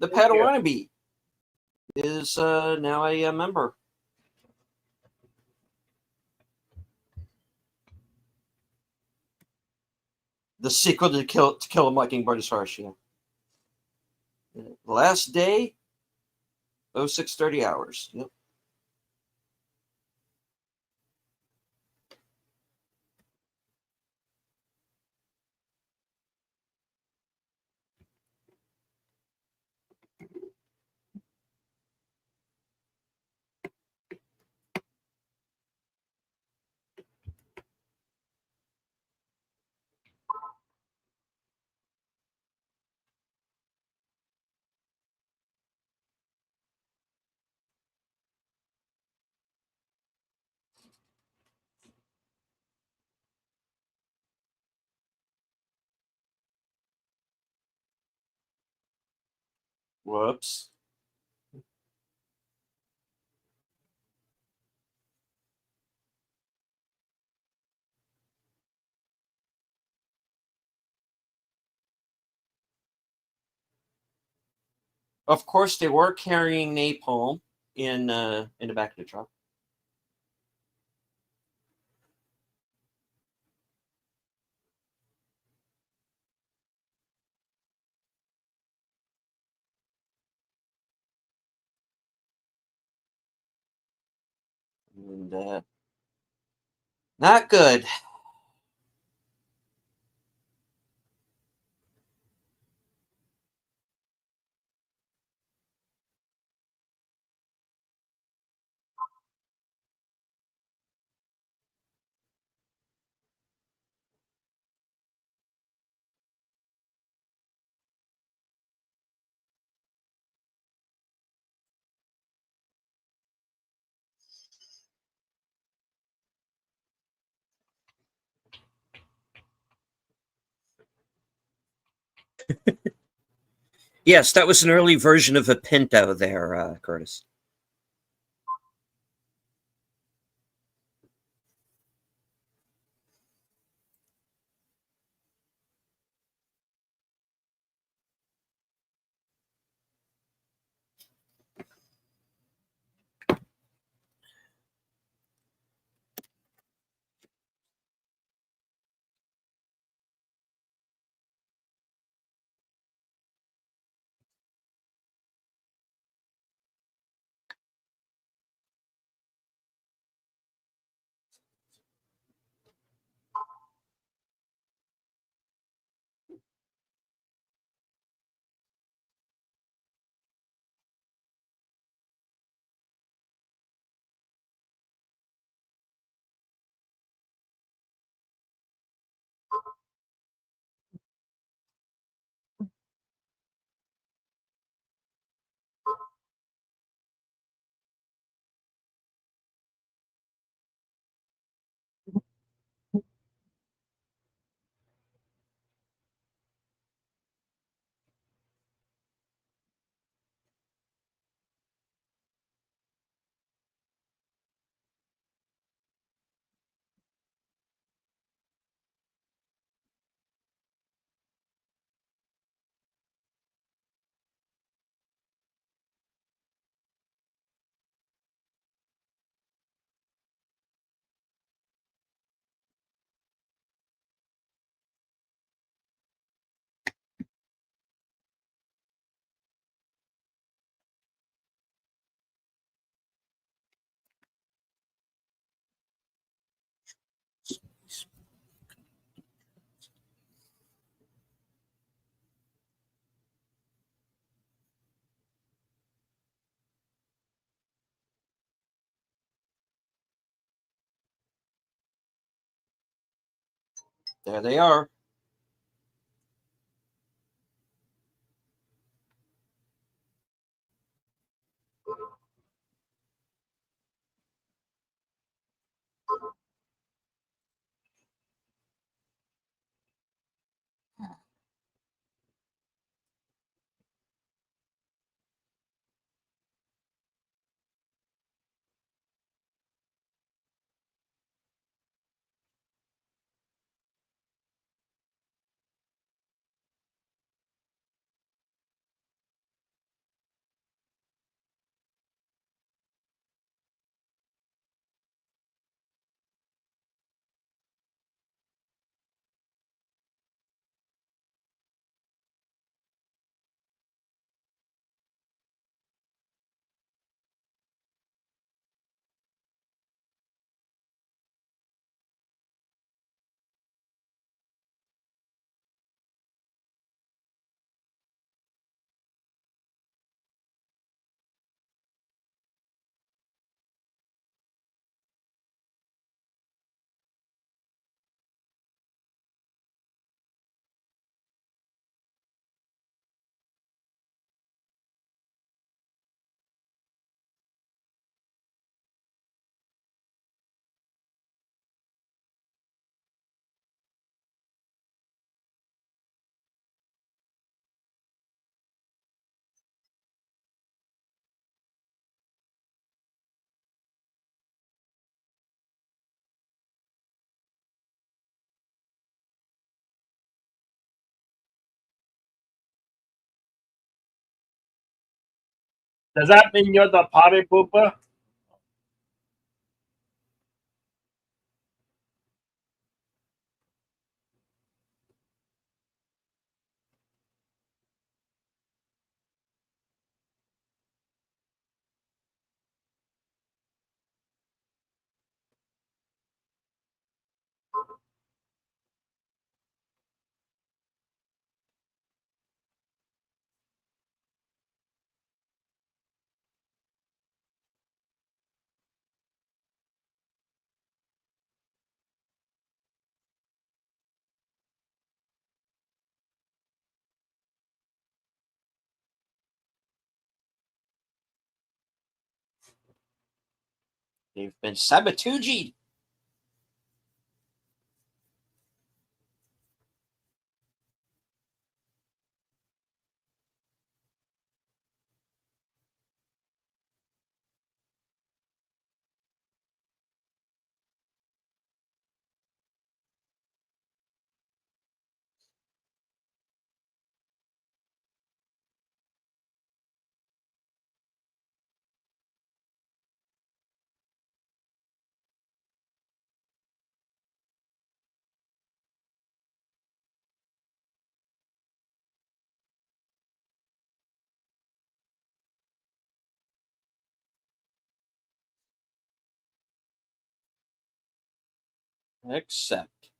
Padawannabe is now a member. The sequel to Kill a Mockingbird is harsh, yeah. Last day, 0630 hours. Yep. Whoops. Of course, they were carrying napalm in the back of the truck. And not good. Yes, that was an early version of a Pinto there, Curtis. There they are. Does that mean you're the potty pooper? They've been sabotaged. Accept.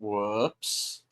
Whoops.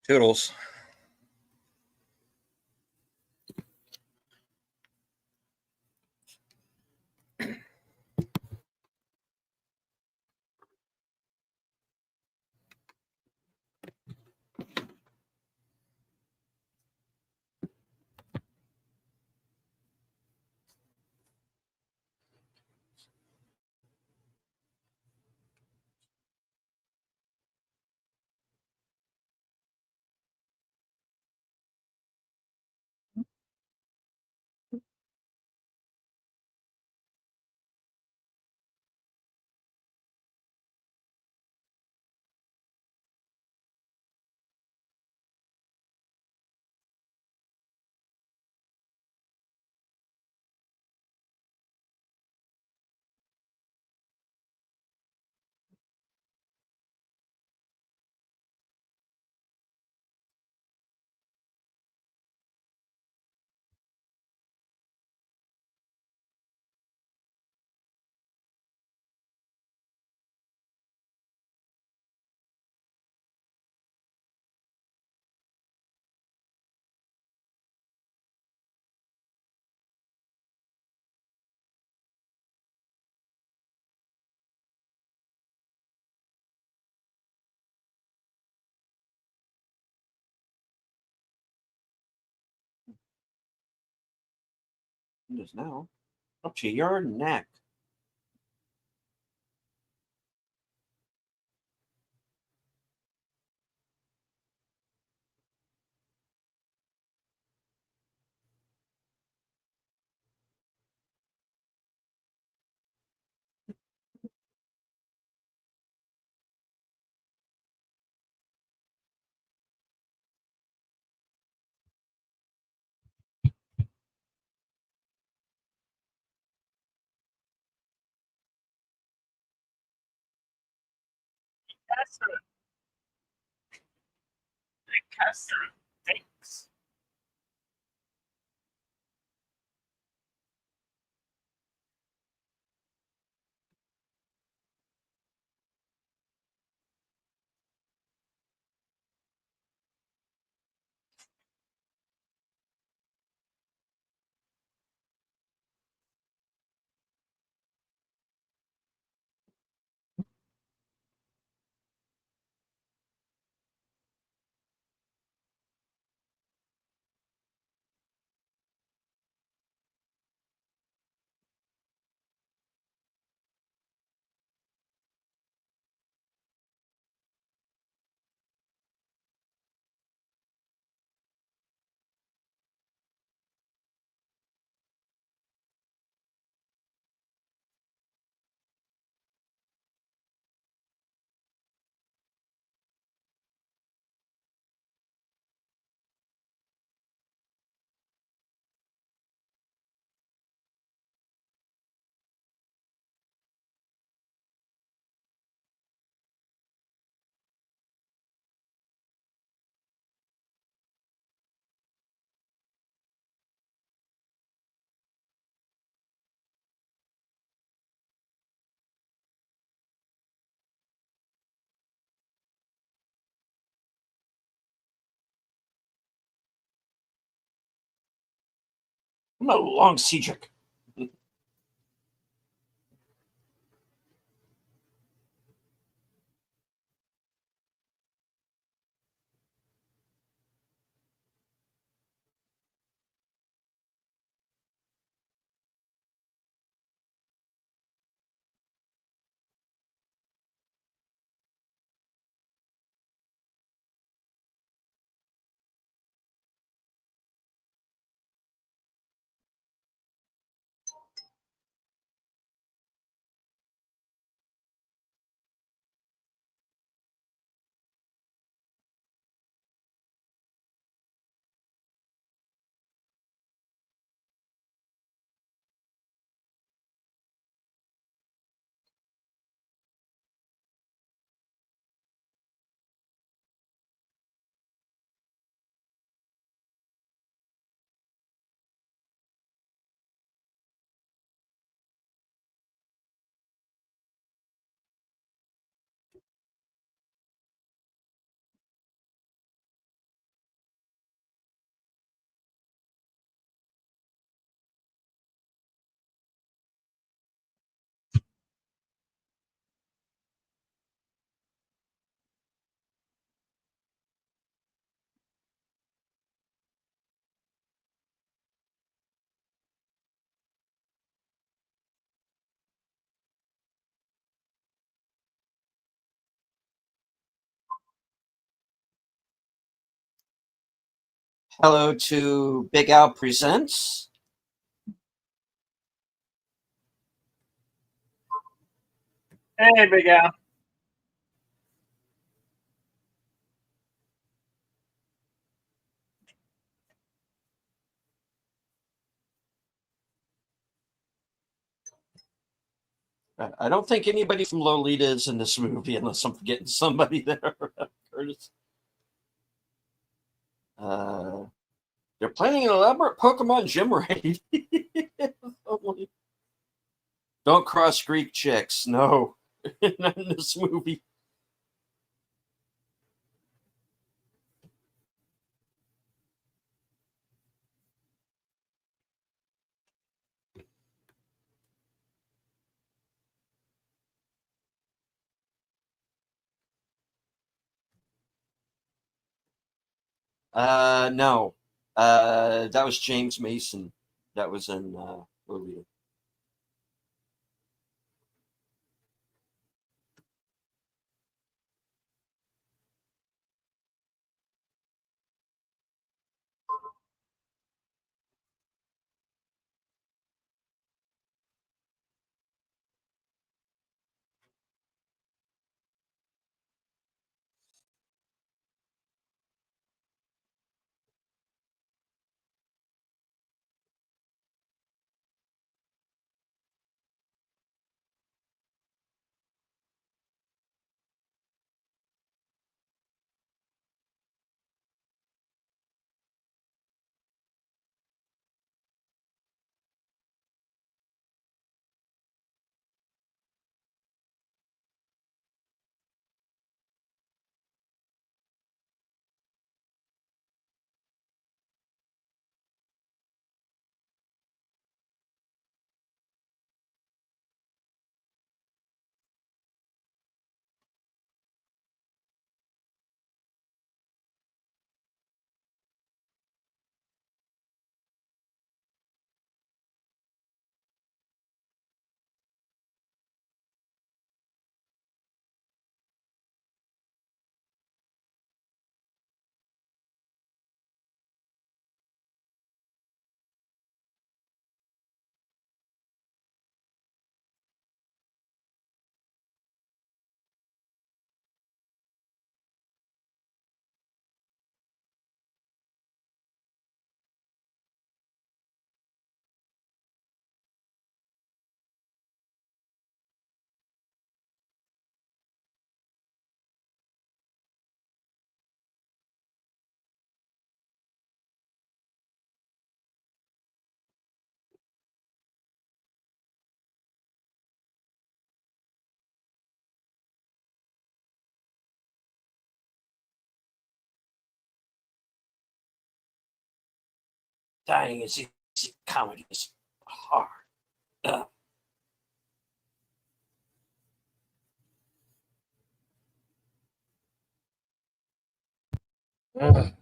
Toodles. It is now up to your neck. That's the customer thinks. I'm a long Cedric. Hello to Big Al Presents. Hey, Big Al. I don't think anybody from Lolita is in this movie unless I'm forgetting somebody there. Curtis. They're planning an elaborate Pokemon gym raid. Don't cross Greek chicks. No. Not in this movie. No. That was James Mason. That was in Lolita. Dang, is he Comedy is hard. Ugh.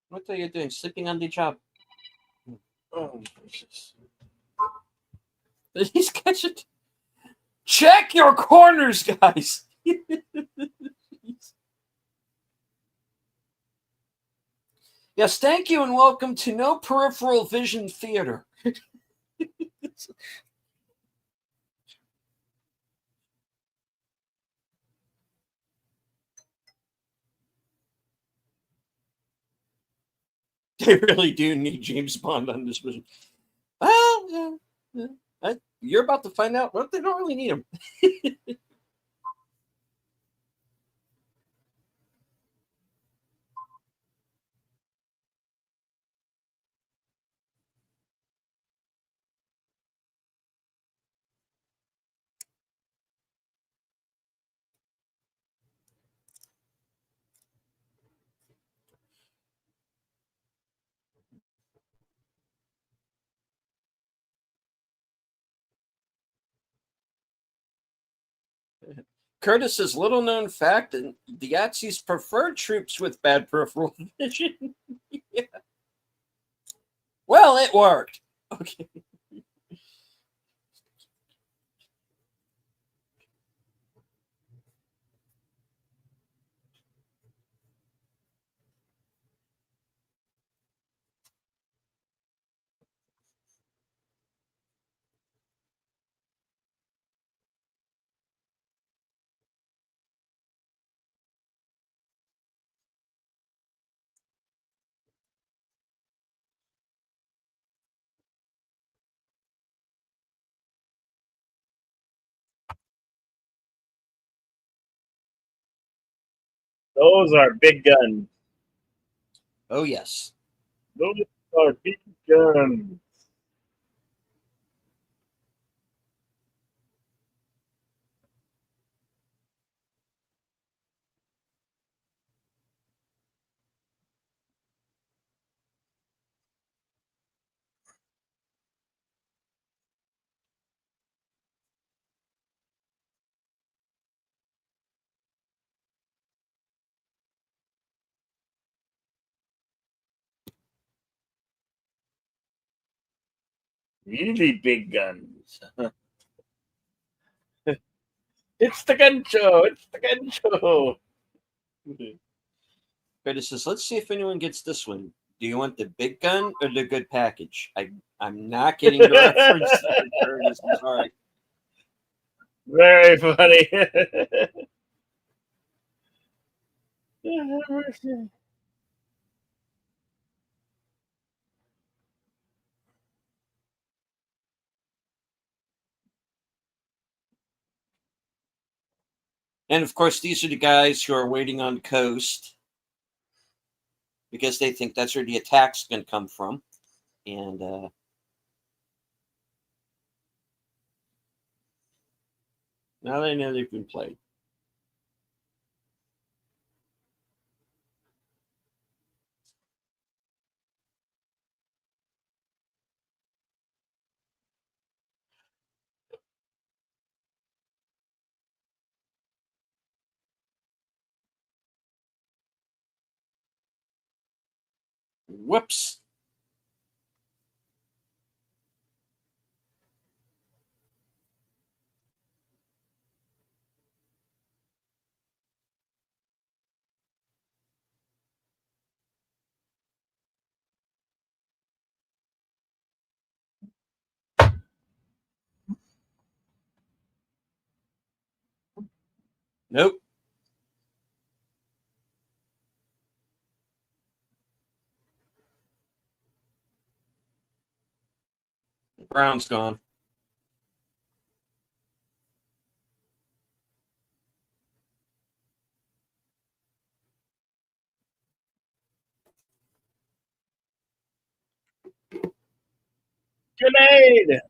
What are you doing? Sleeping on the job? Oh, Jesus. These guys are... Check your corners, guys. Yes, thank you and welcome to No Peripheral Vision Theater. They really do need James Bond on this mission. Well, yeah. You're about to find out. Well, they don't really need him. Curtis's little known fact that the Yazidis preferred troops with bad peripheral vision. Yeah. Well, it worked. Okay. Those are big guns. Oh, yes. Those are big guns. Really big guns. It's the gun show. It's the gun show. Curtis says, let's see if anyone gets this one. Do you want the big gun or the good package? I'm not getting the reference, Curtis. I'm sorry. Very funny. And of course, these are the guys who are waiting on the coast because they think that's where the attack's going to come from. And now they know they've been played. Whoops. Nope. Brown's gone. Grenade!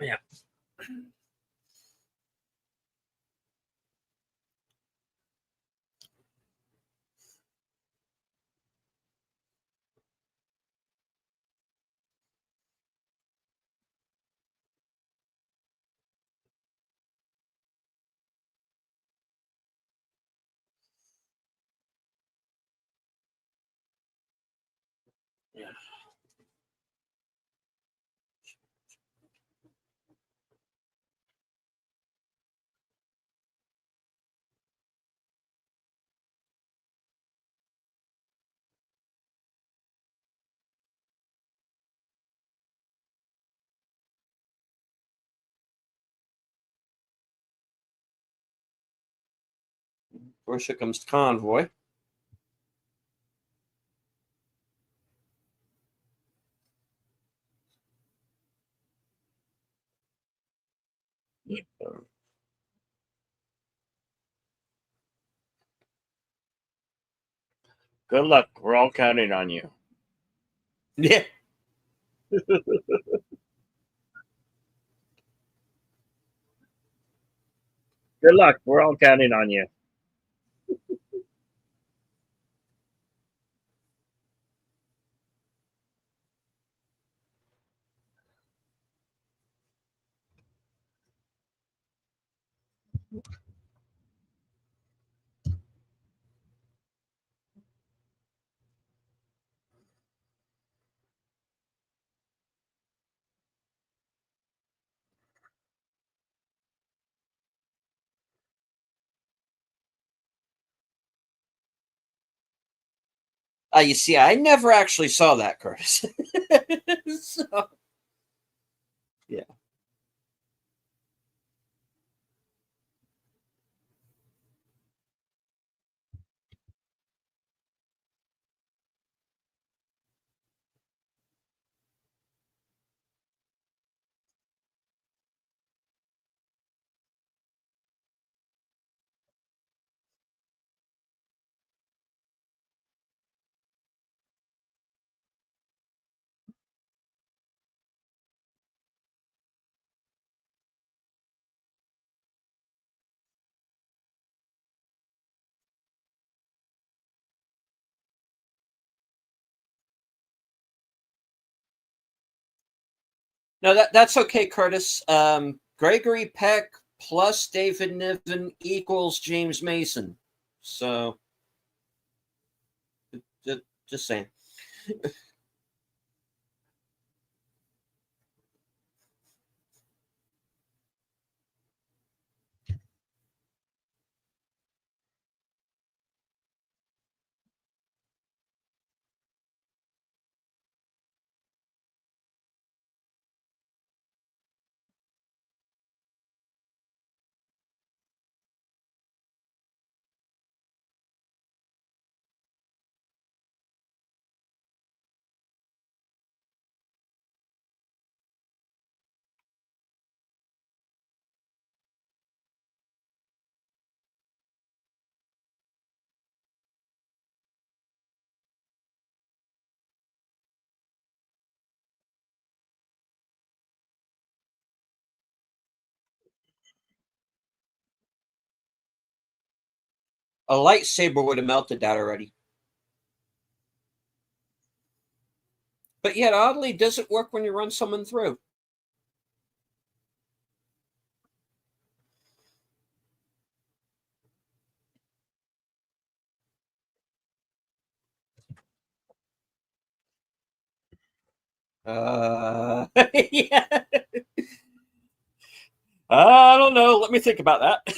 Yeah. Yeah. Of course, here comes the convoy. Good luck. We're all counting on you. Yeah. Good luck. We're all counting on you. You see, I never actually saw that, Curtis. So, yeah. No, that's okay, Curtis. Gregory Peck plus David Niven equals James Mason. So, just saying. A lightsaber would have melted that already. But yet, oddly, does it work when you run someone through? Yeah. I don't know. Let me think about that.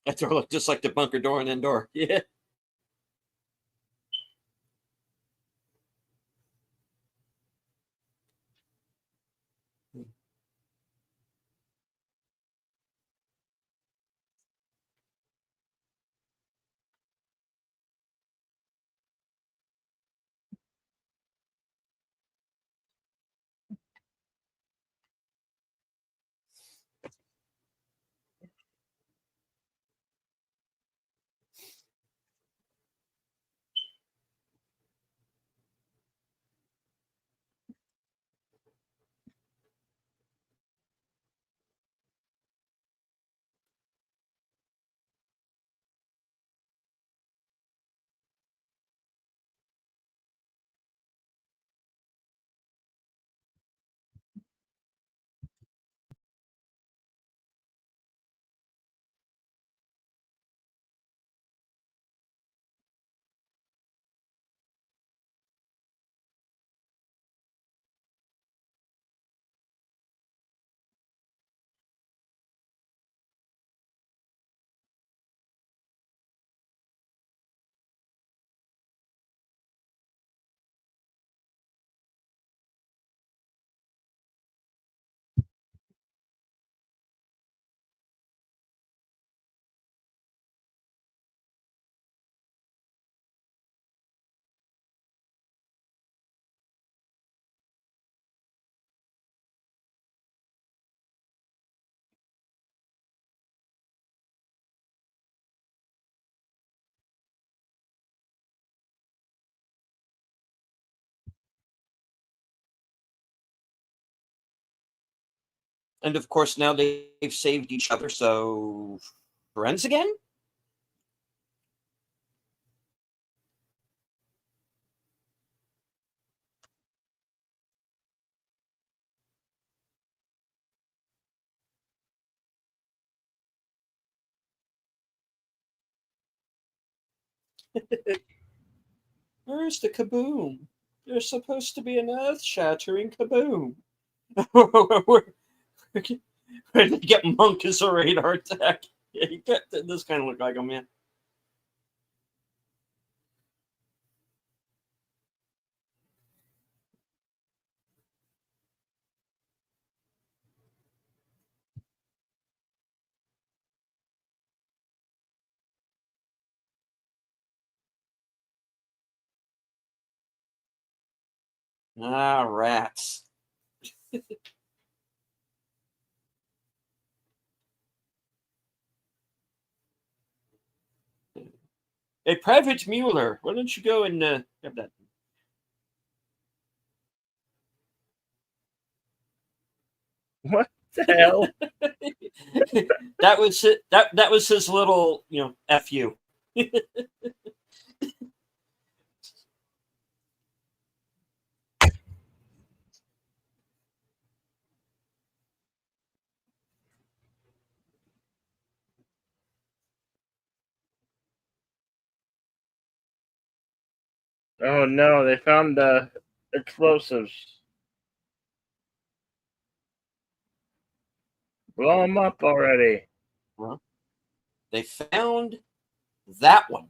That door looked just like the bunker door and indoor. Yeah. And of course, now they've saved each other, so friends again? Where's the kaboom? There's supposed to be an earth shattering kaboom. Where did they get Monk as a radar tech? Yeah, this kind of look like him, man. Ah, rats. Hey, Private Mueller, why don't you go and have that? What the hell? That was it. That was his little, fu. Oh no, they found explosives. Blow them up already. Well, they found that one.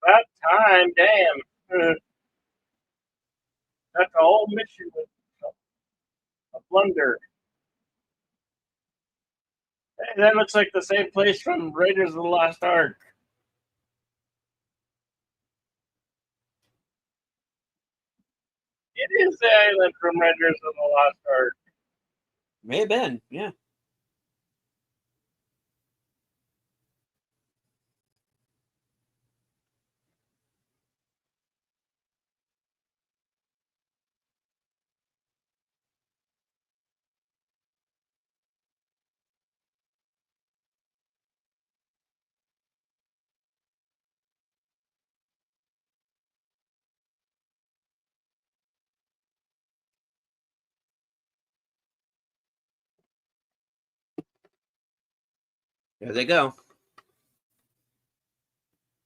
About time, damn. That's a whole mission with a blunder. Hey, that looks like the same place from Raiders of the Lost Ark. It is the island from Raiders of the Lost Ark. May have been, yeah. There they go.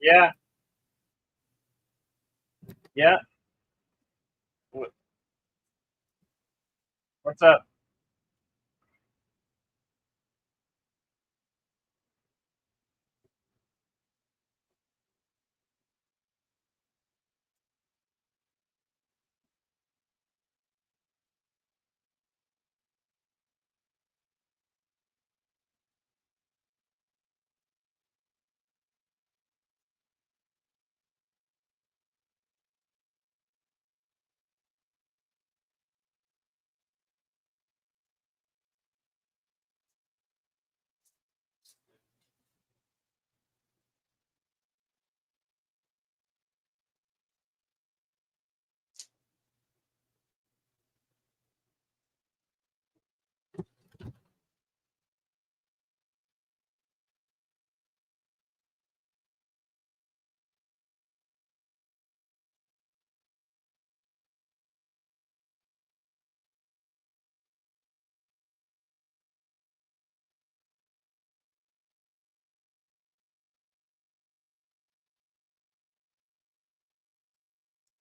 Yeah, yeah. What's up?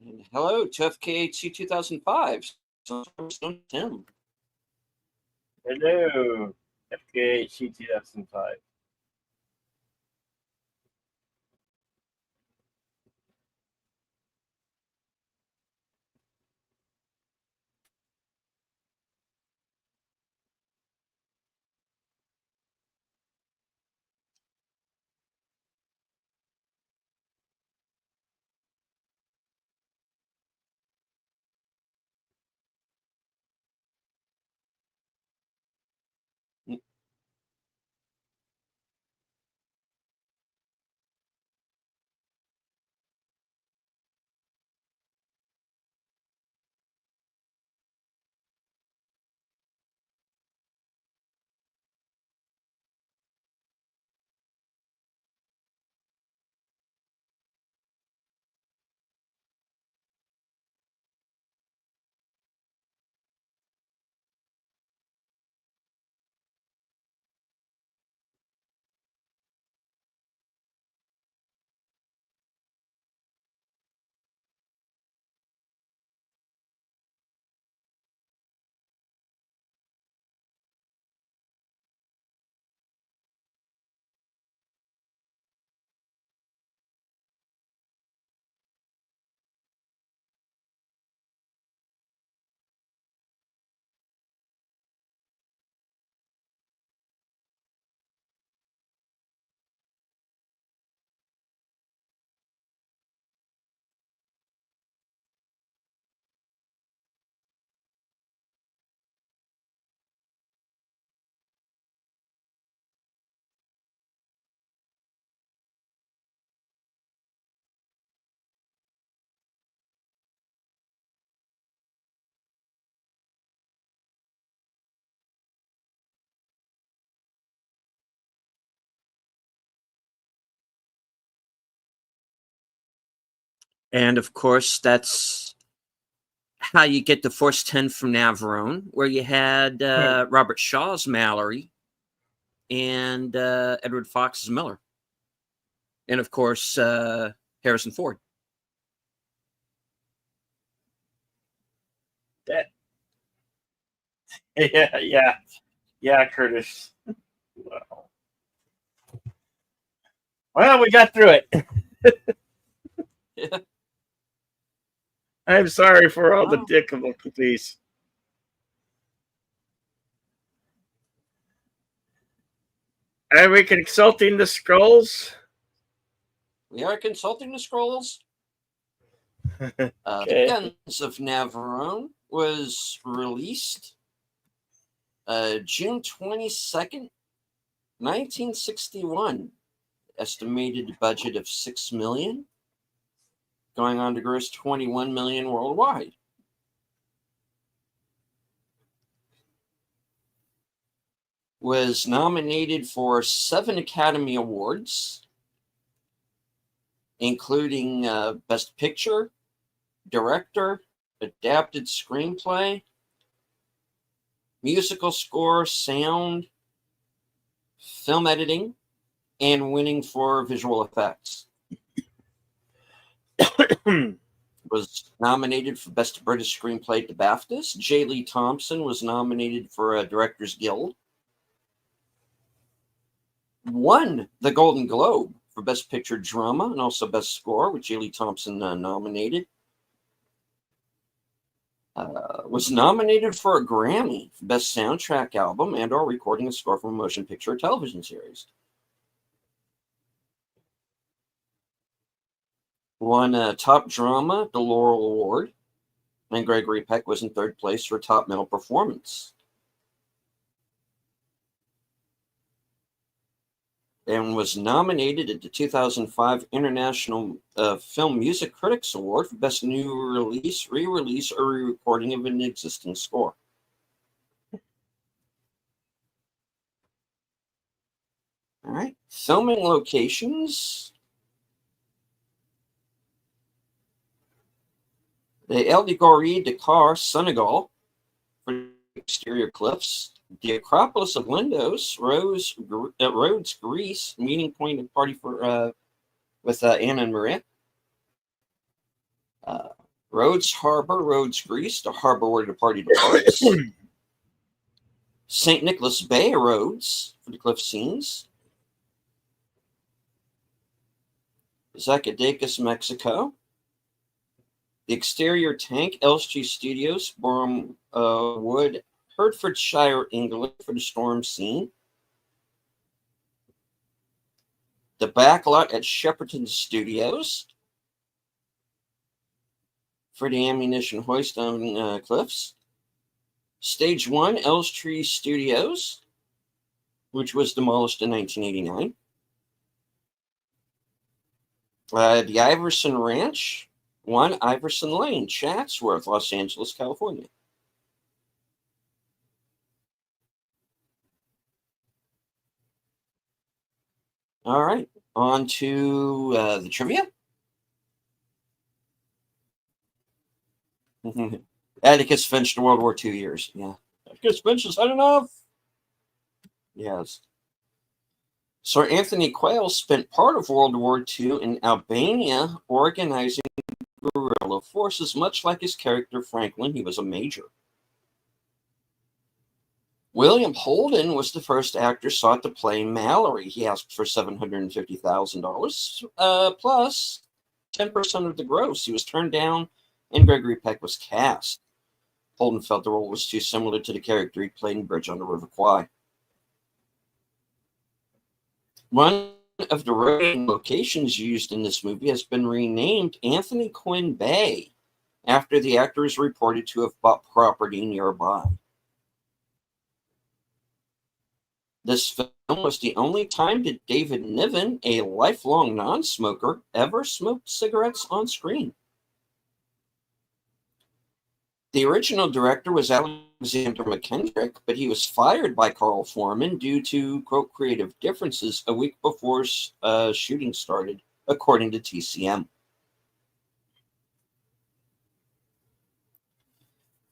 And hello to FKHC 2005. So, Tim. Hello, FKHC 2005. And of course, that's how you get the Force 10 from Navarone, where you had Robert Shaw's Mallory and Edward Fox's Miller. And of course, Harrison Ford. That, yeah, Curtis. Well, we got through it. Yeah. I'm sorry for all the Wow. difficulties. Are we consulting the scrolls? We are consulting the scrolls. The Okay. Guns of Navarone was released June 22nd, 1961. Estimated budget of $6 million, going on to gross $21 million worldwide. Was nominated for 7 Academy Awards, including Best Picture, Director, Adapted Screenplay, Musical Score, Sound, Film Editing, and winning for Visual Effects. Was nominated for Best British Screenplay at the BAFTAs. J. Lee Thompson was nominated for a Directors Guild. Won the Golden Globe for Best Picture Drama and also Best Score, with J. Lee Thompson nominated. Was nominated for a Grammy for Best Soundtrack Album and or recording a score from a motion picture or television series. Won Top Drama, the Laurel Award, and Gregory Peck was in 3rd place for Top Male Performance. And was nominated at the 2005 International Film Music Critics Award for Best New Release, Re-Release, or Re-Recording of an Existing Score. All right. Filming locations. The El Digori, Dakar, Senegal, for exterior cliffs. The Acropolis of Lindos, Rhodes, Greece, meeting point and party for with Anna and Maria. Rhodes Harbor, Rhodes, Greece, the harbor where the party departs. St. Nicholas Bay, Rhodes, for the cliff scenes. Zacatecas, Mexico. The exterior tank, LSG Studios, Boreham Wood, Hertfordshire, England, for the storm scene. The backlot at Shepperton Studios for the ammunition hoist on cliffs. Stage 1, Elstree Studios, which was demolished in 1989. The Iverson Ranch, 1 Iverson Lane, Chatsworth, Los Angeles, California. All right, on to the trivia. Atticus Finch to World War II years. Yeah. Atticus Finch has had enough. Yes. Sir Anthony Quayle spent part of World War II in Albania organizing guerrilla forces, much like his character Franklin. He was a major. William Holden was the first actor sought to play Mallory. He asked for $750,000 plus 10% of the gross. He was turned down, and Gregory Peck was cast. Holden felt the role was too similar to the character he played in Bridge on the River Kwai. One of the road locations used in this movie has been renamed Anthony Quinn Bay after the actor is reported to have bought property nearby. This film was the only time that David Niven, a lifelong non-smoker, ever smoked cigarettes on screen. The original director was Alexander McKendrick, but he was fired by Carl Foreman due to, quote, creative differences a week before shooting started, according to TCM.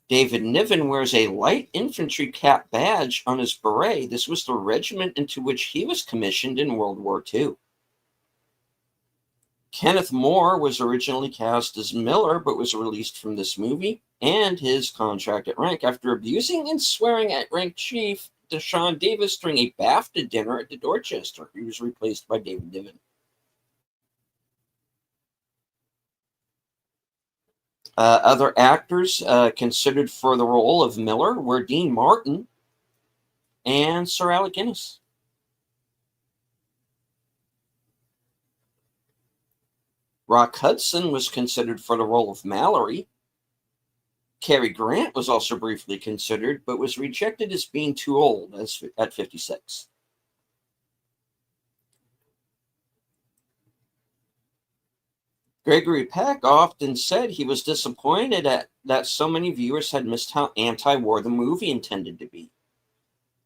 David Niven wears a light infantry cap badge on his beret. This was the regiment into which he was commissioned in World War II. Kenneth Moore was originally cast as Miller, but was released from this movie and his contract at rank after abusing and swearing at rank chief Deshaun Davis during a BAFTA dinner at the Dorchester. He was replaced by David Niven. Other actors considered for the role of Miller were Dean Martin and Sir Alec Guinness. Rock Hudson was considered for the role of Mallory. Cary Grant was also briefly considered, but was rejected as being too old at 56. Gregory Peck often said he was disappointed that so many viewers had missed how anti-war the movie intended to be.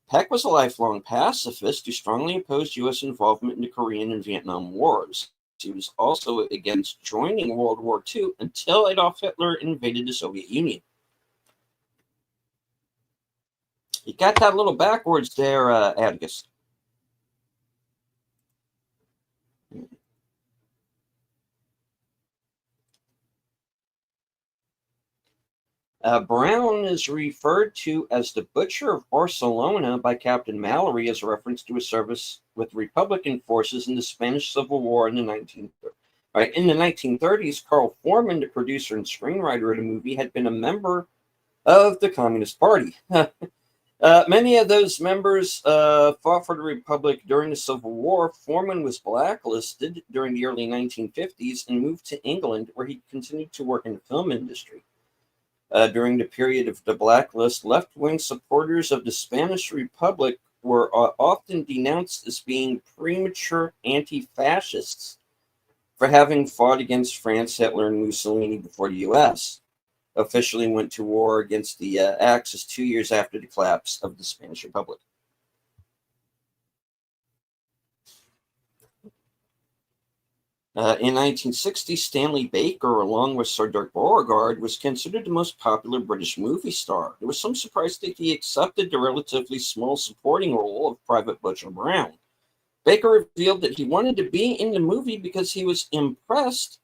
Peck was a lifelong pacifist who strongly opposed U.S. involvement in the Korean and Vietnam Wars. He was also against joining World War II until Adolf Hitler invaded the Soviet Union. You got that a little backwards there, Atticus. Brown is referred to as the Butcher of Barcelona by Captain Mallory as a reference to his service with Republican forces in the Spanish Civil War in the 1930s. In the 1930s, Carl Foreman, the producer and screenwriter of the movie, had been a member of the Communist Party. Many of those members fought for the Republic during the Civil War. Foreman was blacklisted during the early 1950s and moved to England, where he continued to work in the film industry. During the period of the blacklist, left-wing supporters of the Spanish Republic were often denounced as being premature anti-fascists for having fought against France, Hitler, and Mussolini before the U.S. officially went to war against the Axis 2 years after the collapse of the Spanish Republic. In 1960, Stanley Baker, along with Sir Dirk Beauregard, was considered the most popular British movie star. There was some surprise that he accepted the relatively small supporting role of Private Butcher Brown. Baker revealed that he wanted to be in the movie because he was impressed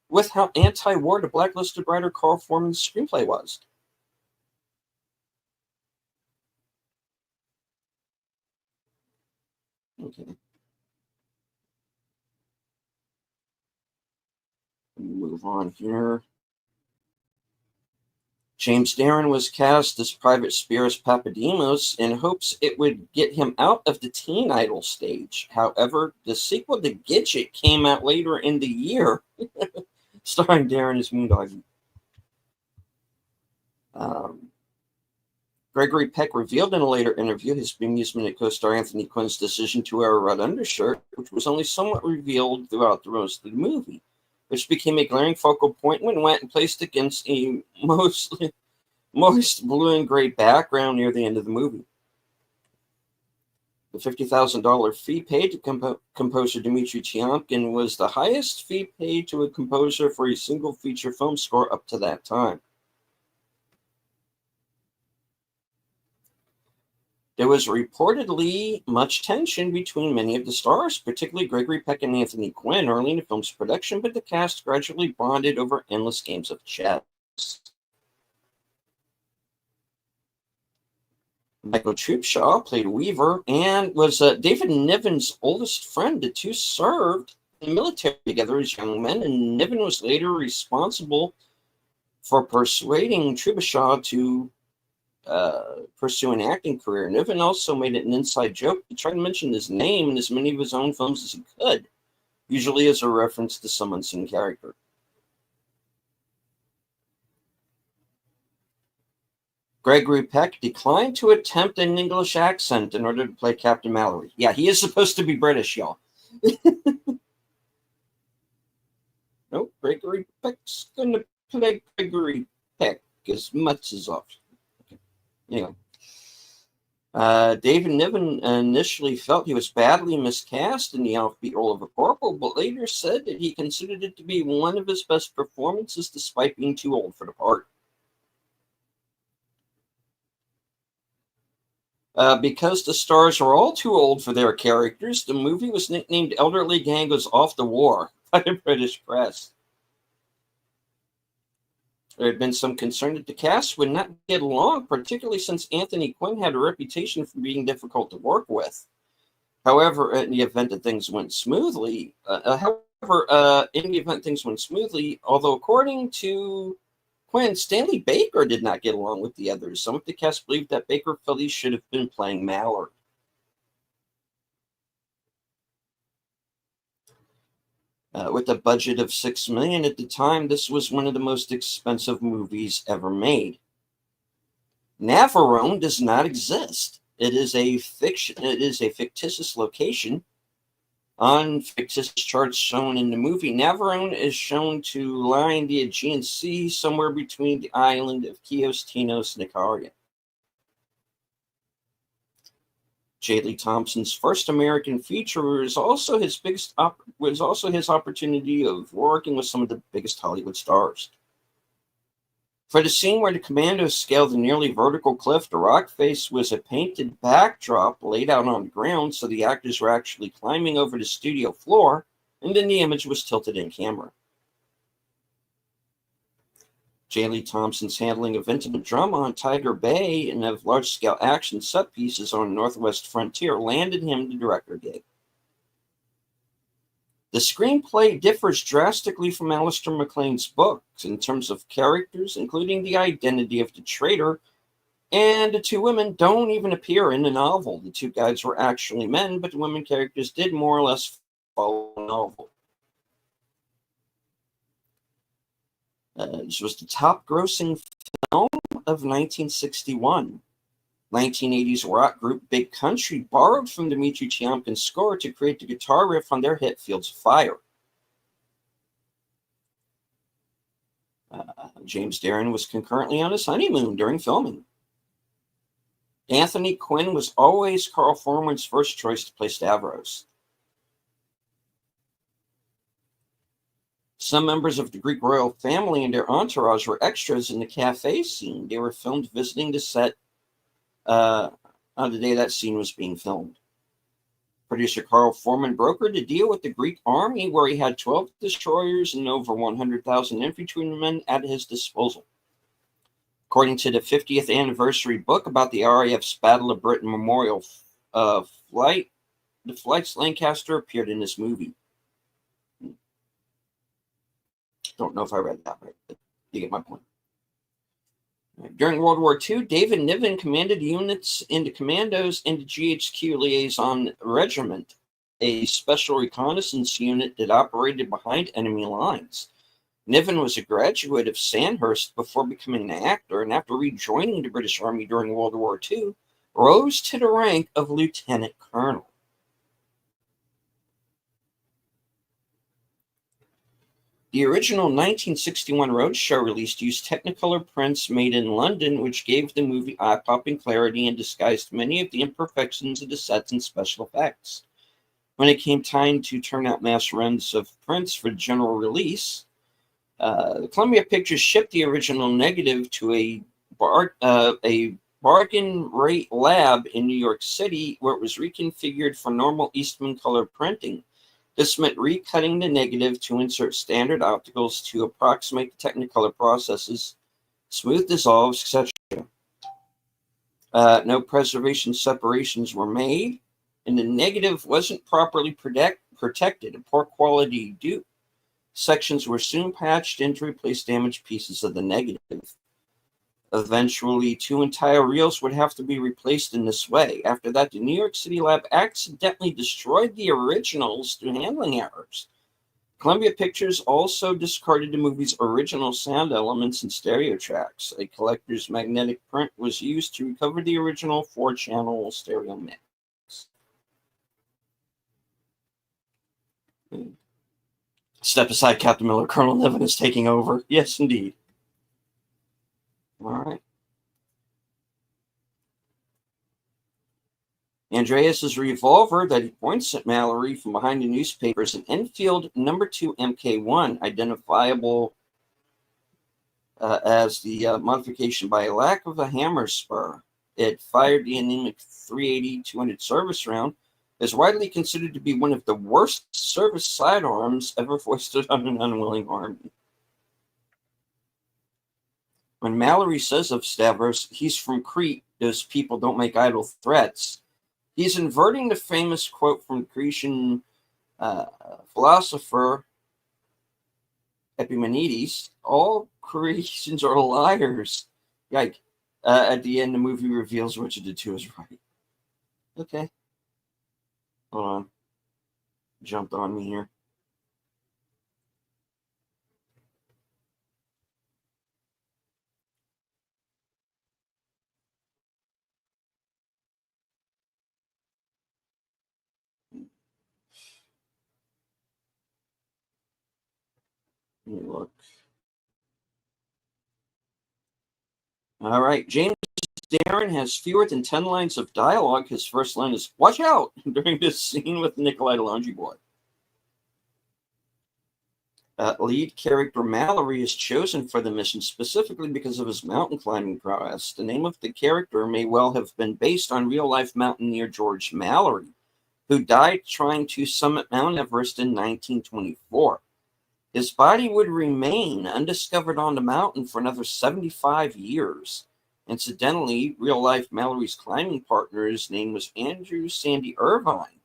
with how anti-war the blacklisted writer Carl Foreman's screenplay was. Okay. Move on here. James Darren was cast as Private Spiros Papademos in hopes it would get him out of the teen idol stage. However, the sequel to Gidget came out later in the year, starring Darren as Moondog. Gregory Peck revealed in a later interview his bemusement at co-star Anthony Quinn's decision to wear a red undershirt, which was only somewhat revealed throughout the rest of the movie, which became a glaring focal point when went and placed against a mostly moist blue and gray background near the end of the movie. The $50,000 fee paid to composer Dmitry Tiomkin was the highest fee paid to a composer for a single feature film score up to that time. There was reportedly much tension between many of the stars, particularly Gregory Peck and Anthony Quinn, early in the film's production, but the cast gradually bonded over endless games of chess. Michael Trubshaw played Weaver and was David Niven's oldest friend. The two served in the military together as young men, and Niven was later responsible for persuading Trubshaw to pursue an acting career. Niven also made it an inside joke to try to mention his name in as many of his own films as he could, usually as a reference to some unseen character. Gregory Peck declined to attempt an English accent in order to play Captain Mallory. Yeah, he is supposed to be British, y'all. Nope, Gregory Peck's going to play Gregory Peck as much as often. Anyway, David Niven initially felt he was badly miscast in the offbeat role of a corporal, but later said that he considered it to be one of his best performances despite being too old for the part. Because the stars were all too old for their characters, the movie was nicknamed Elderly Gang Goes Off the War by the British press. There had been some concern that the cast would not get along, particularly since Anthony Quinn had a reputation for being difficult to work with. However, in the event that things went smoothly, although according to Quinn, Stanley Baker did not get along with the others. Some of the cast believed that Baker felt he should have been playing Mallory. With a budget of $6 million at the time, this was one of the most expensive movies ever made. Navarone does not exist. It is a fiction. It is a fictitious location. On fictitious charts shown in the movie, Navarone is shown to lie in the Aegean Sea, somewhere between the island of Chios, Tinos, and Ikaria. J. Lee Thompson's first American feature was also his opportunity of working with some of the biggest Hollywood stars. For the scene where the commandos scaled the nearly vertical cliff, the rock face was a painted backdrop laid out on the ground, so the actors were actually climbing over the studio floor, and then the image was tilted in camera. J. Lee Thompson's handling of intimate drama on Tiger Bay and of large-scale action set pieces on the Northwest frontier landed him the director gig. The screenplay differs drastically from Alistair MacLean's books in terms of characters, including the identity of the traitor, and the two women don't even appear in the novel. The two guys were actually men, but the women characters did more or less follow the novel. This was the top-grossing film of 1961. 1980s rock group Big Country borrowed from Dmitri Tiomkin's score to create the guitar riff on their hit Fields of Fire. James Darren was concurrently on his honeymoon during filming. Anthony Quinn was always Carl Foreman's first choice to play Stavros. Some members of the Greek royal family and their entourage were extras in the cafe scene. They were filmed visiting the set on the day that scene was being filmed. Producer Carl Foreman brokered a deal with the Greek army where he had 12 destroyers and over 100,000 infantrymen at his disposal. According to the 50th anniversary book about the RAF's Battle of Britain Memorial flight, the flight's Lancaster appeared in this movie. Don't know if I read that right, but you get my point. During World War II, David Niven commanded units in the Commandos and the GHQ Liaison Regiment, a special reconnaissance unit that operated behind enemy lines. Niven was a graduate of Sandhurst before becoming an actor, and after rejoining the British Army during World War II, rose to the rank of lieutenant colonel. The original 1961 Roadshow release used Technicolor prints made in London, which gave the movie eye-popping clarity and disguised many of the imperfections of the sets and special effects. When it came time to turn out mass runs of prints for general release, Columbia Pictures shipped the original negative to a bargain rate lab in New York City, where it was reconfigured for normal Eastman color printing. This meant recutting the negative to insert standard opticals to approximate the Technicolor processes, smooth dissolves, etc. No preservation separations were made, and the negative wasn't properly protected. A poor quality dupe sections were soon patched in to replace damaged pieces of the negative. Eventually, 2 entire reels would have to be replaced in this way. After that, the New York City lab accidentally destroyed the originals through handling errors. Columbia Pictures also discarded the movie's original sound elements and stereo tracks. A collector's magnetic print was used to recover the original 4-channel stereo mix. Step aside, Captain Miller. Colonel Niven is taking over. Yes, indeed. All right. Andreas's revolver that he points at Mallory from behind the newspaper is an Enfield No. 2 MK1, identifiable as the modification by a lack of a hammer spur. It fired the anemic 380-200 service round, is widely considered to be one of the worst service sidearms ever foisted on an unwilling army. When Mallory says of Stavros, he's from Crete, those people don't make idle threats, he's inverting the famous quote from Cretan philosopher Epimenides, all Cretans are liars. Yike. At the end, the movie reveals which of the two is right. Okay. Hold on. Jumped on me here. Let me look. All right. James Darren has fewer than 10 lines of dialogue. His first line is, "Watch out," during this scene with Nikolai the Laundry Boy. Lead character Mallory is chosen for the mission specifically because of his mountain climbing prowess. The name of the character may well have been based on real-life mountaineer George Mallory, who died trying to summit Mount Everest in 1924. His body would remain undiscovered on the mountain for another 75 years. Incidentally, real-life Mallory's climbing partner's name was Andrew Sandy Irvine.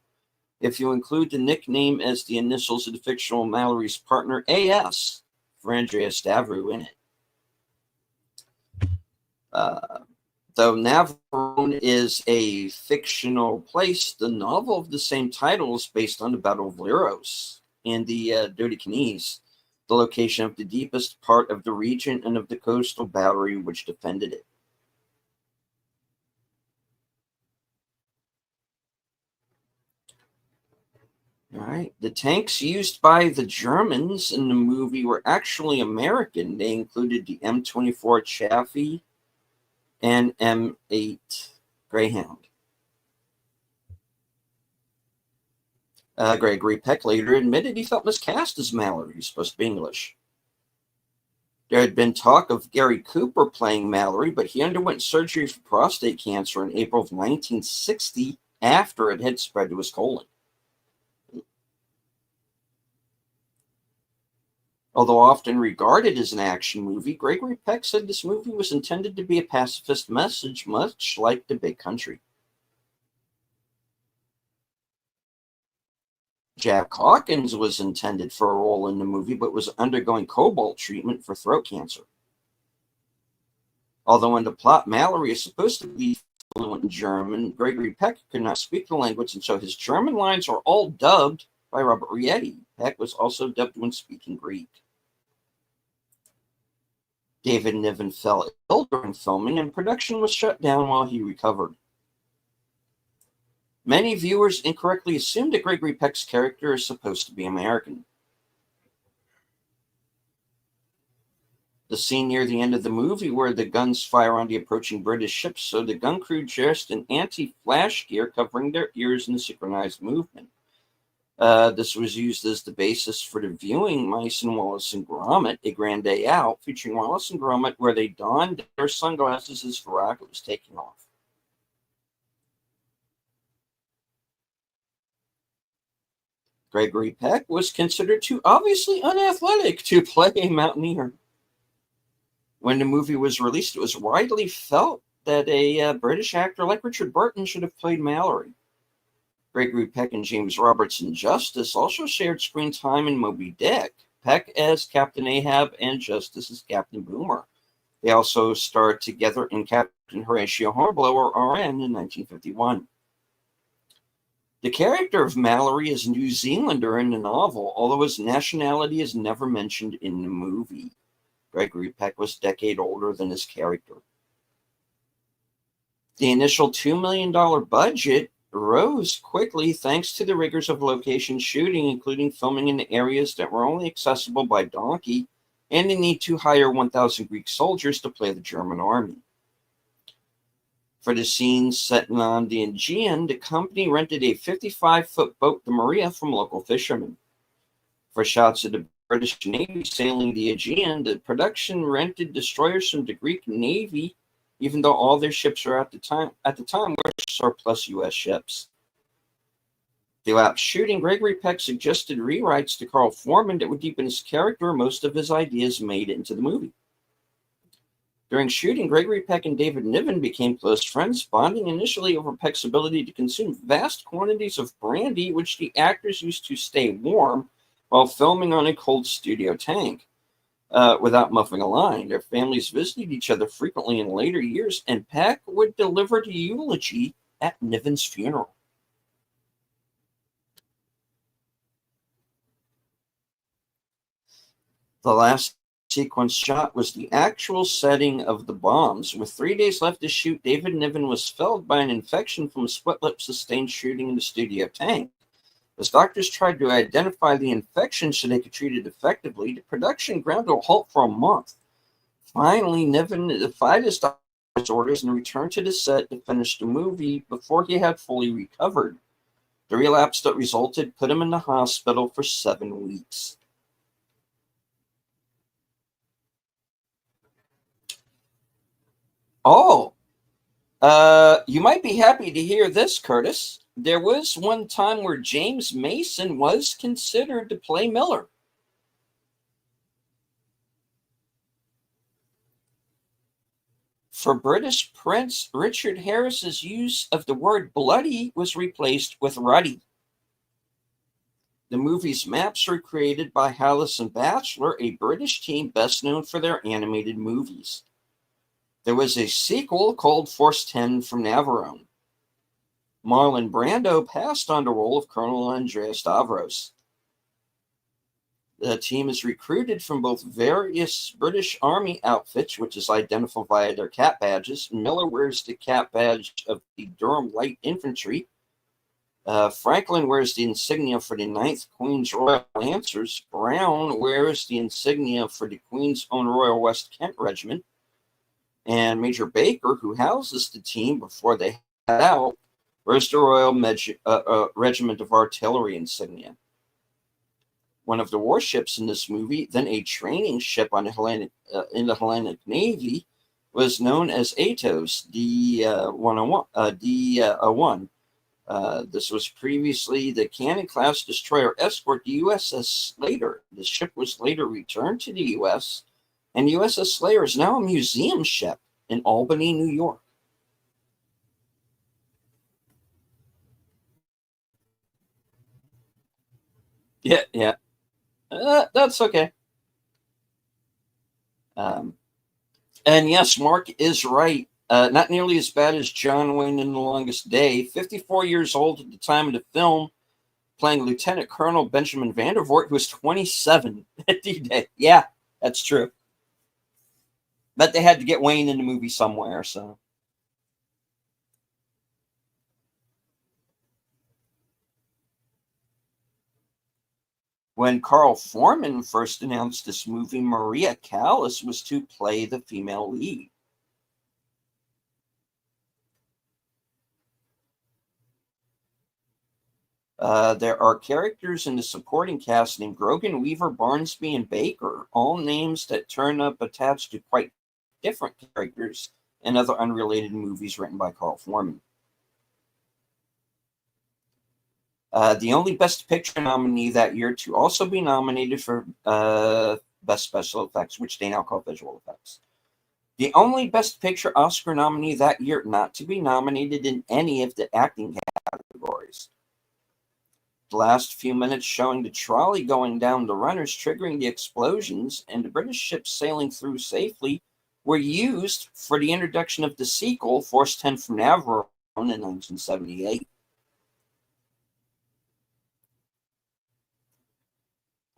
If you include the nickname as the initials of the fictional Mallory's partner, AS, for Andrea Stavru in it. Though Navarone is a fictional place, the novel of the same title is based on the Battle of Leros in the Dodecanese, the location of the deepest part of the region and of the coastal battery which defended it. All right. The tanks used by the Germans in the movie were actually American. They included the M24 Chaffee and M8 Greyhound. Gregory Peck later admitted he felt miscast as Mallory. He's supposed to be English. There had been talk of Gary Cooper playing Mallory, but he underwent surgery for prostate cancer in April of 1960 after it had spread to his colon. Although often regarded as an action movie, Gregory Peck said this movie was intended to be a pacifist message, much like The Big Country. Jack Hawkins was intended for a role in the movie, but was undergoing cobalt treatment for throat cancer. Although in the plot, Mallory is supposed to be fluent in German, Gregory Peck could not speak the language, and so his German lines are all dubbed by Robert Rietti. Peck was also dubbed when speaking Greek. David Niven fell ill during filming, and production was shut down while he recovered. Many viewers incorrectly assumed that Gregory Peck's character is supposed to be American. The scene near the end of the movie where the guns fire on the approaching British ships, so the gun crew dressed in anti-flash gear covering their ears in synchronized movement. This was used as the basis for the viewing Mice and Wallace and Gromit, A Grand Day Out, featuring Wallace and Gromit, where they donned their sunglasses as the rocket was taking off. Gregory Peck was considered too obviously unathletic to play a mountaineer. When the movie was released, it was widely felt that a British actor like Richard Burton should have played Mallory. Gregory Peck and James Robertson Justice also shared screen time in Moby Dick, Peck as Captain Ahab and Justice as Captain Boomer. They also starred together in Captain Horatio Hornblower, RN, in 1951. The character of Mallory is New Zealander in the novel, although his nationality is never mentioned in the movie. Gregory Peck was a decade older than his character. The initial $2 million budget rose quickly thanks to the rigors of location shooting, including filming in areas that were only accessible by donkey, and the need to hire 1,000 Greek soldiers to play the German army. For the scenes set on the Aegean, the company rented a 55-foot boat, the Maria, from local fishermen. For shots of the British Navy sailing the Aegean, the production rented destroyers from the Greek Navy, even though all their ships were at the time were surplus U.S. ships. Throughout shooting, Gregory Peck suggested rewrites to Carl Foreman that would deepen his character. Most of his ideas made it into the movie. During shooting, Gregory Peck and David Niven became close friends, bonding initially over Peck's ability to consume vast quantities of brandy, which the actors used to stay warm while filming on a cold studio tank. Without muffing a line, their families visited each other frequently in later years, and Peck would deliver the eulogy at Niven's funeral. The last sequence shot was the actual setting of the bombs. With 3 days left to shoot, David Niven was felled by an infection from a split lip sustained shooting in the studio tank. As doctors tried to identify the infection so they could treat it effectively, the production ground to a halt for a month. Finally, Niven defied his doctor's orders and returned to the set to finish the movie before he had fully recovered. The relapse that resulted put him in the hospital for 7 weeks. Oh, you might be happy to hear this, Curtis. There was one time where James Mason was considered to play Miller. For British Prince Richard Harris's use of the word bloody was replaced with ruddy. The movie's maps were created by Hallis and Batchelor, a British team best known for their animated movies. There was a sequel called Force 10 from Navarone. Marlon Brando passed on the role of Colonel Andreas Stavros. The team is recruited from both various British Army outfits, which is identified via their cap badges. Miller wears the cap badge of the Durham Light Infantry. Franklin wears the insignia for the 9th Queen's Royal Lancers. Brown wears the insignia for the Queen's Own Royal West Kent Regiment. And Major Baker, who houses the team before they head out, wears the Royal Regiment of Artillery insignia. One of the warships in this movie, then a training ship on in the Hellenic Navy, was known as Atos, D-1. This was previously the Cannon-class destroyer escort, the USS Slater. The ship was later returned to the U.S., and USS Slater is now a museum ship in Albany, New York. Yeah. That's okay. And yes, Mark is right. Not nearly as bad as John Wayne in The Longest Day. 54 years old at the time of the film, playing Lieutenant Colonel Benjamin Vandervoort, who was 27 at D-Day. Yeah, that's true. But they had to get Wayne in the movie somewhere, so. When Carl Foreman first announced this movie, Maria Callas was to play the female lead. There are characters in the supporting cast named Grogan, Weaver, Barnsby, and Baker, all names that turn up attached to quite different characters in other unrelated movies written by Carl Foreman. The only Best Picture nominee that year to also be nominated for Best Special Effects, which they now call visual effects. The only Best Picture Oscar nominee that year not to be nominated in any of the acting categories. The last few minutes showing the trolley going down the runners, triggering the explosions, and the British ship sailing through safely were used for the introduction of the sequel, Force 10 from Navarone, in 1978.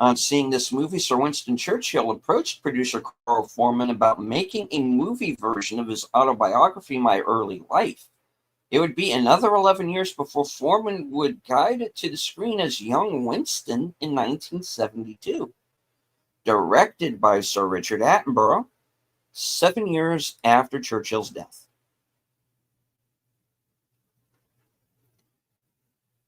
On seeing this movie, Sir Winston Churchill approached producer Carl Foreman about making a movie version of his autobiography, My Early Life. It would be another 11 years before Foreman would guide it to the screen as young Winston in 1972. Directed by Sir Richard Attenborough, 7 years after Churchill's death.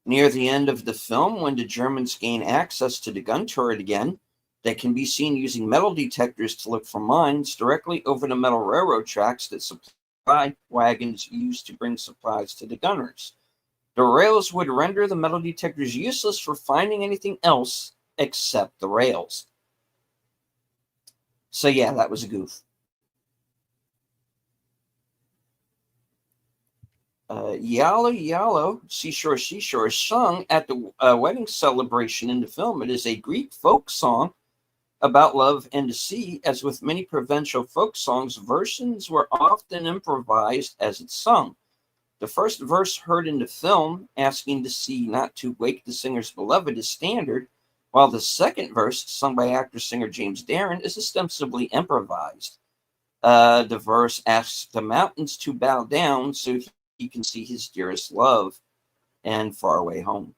Near the end of the film, when the Germans gain access to the gun turret again, they can be seen using metal detectors to look for mines directly over the metal railroad tracks that supply wagons used to bring supplies to the gunners. The rails would render the metal detectors useless for finding anything else except the rails. So yeah, that was a goof. Yalo Yalo, Seashore Seashore, is sung at the wedding celebration in the film. It is a Greek folk song about love and the sea. As with many provincial folk songs, versions were often improvised as it's sung. The first verse heard in the film, asking the sea not to wake the singer's beloved, is standard, while the second verse, sung by actor-singer James Darren, is ostensibly improvised. The verse asks the mountains to bow down so he can see his dearest love and far away home.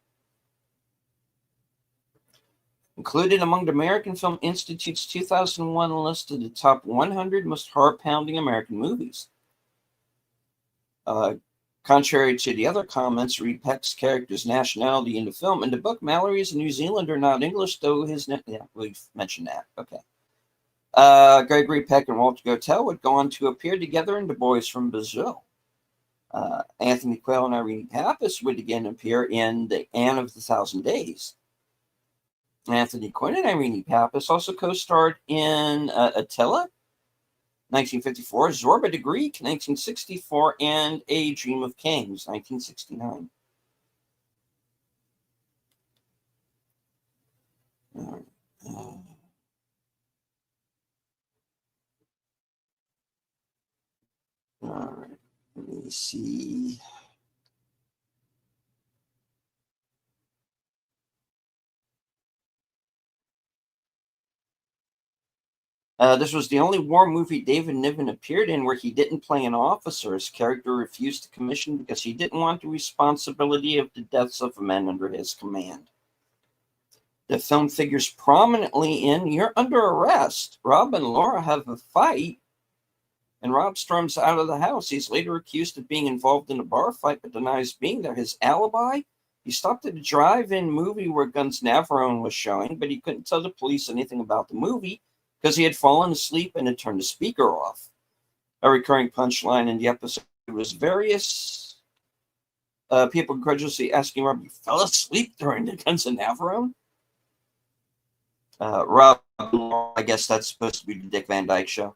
Included among the American Film Institute's 2001 list of the top 100 most heart-pounding American movies. Contrary to the other comments, Reed Peck's character's nationality in the film, in the book, Mallory is a New Zealander, not English, though we've mentioned that. Okay. Gregory Peck and Walter Gotell would go on to appear together in The Boys from Brazil. Anthony Quayle and Irene Pappas would again appear in The Anne of the Thousand Days. Anthony Quinn and Irene Pappas also co-starred in Attila, 1954, Zorba the Greek, 1964, and A Dream of Kings, 1969. All right, let me see. This was the only war movie David Niven appeared in where he didn't play an officer. His character refused to commission because he didn't want the responsibility of the deaths of men under his command. The film figures prominently in You're Under Arrest. Rob and Laura have a fight, and Rob storms out of the house. He's later accused of being involved in a bar fight, but denies being there. His alibi? He stopped at a drive-in movie where Guns Navarone was showing, but he couldn't tell the police anything about the movie because he had fallen asleep and had turned the speaker off. A recurring punchline in the episode was various people incredulously asking Rob, "You fell asleep during the Guns of Navarone?" Rob, I guess that's supposed to be the Dick Van Dyke Show.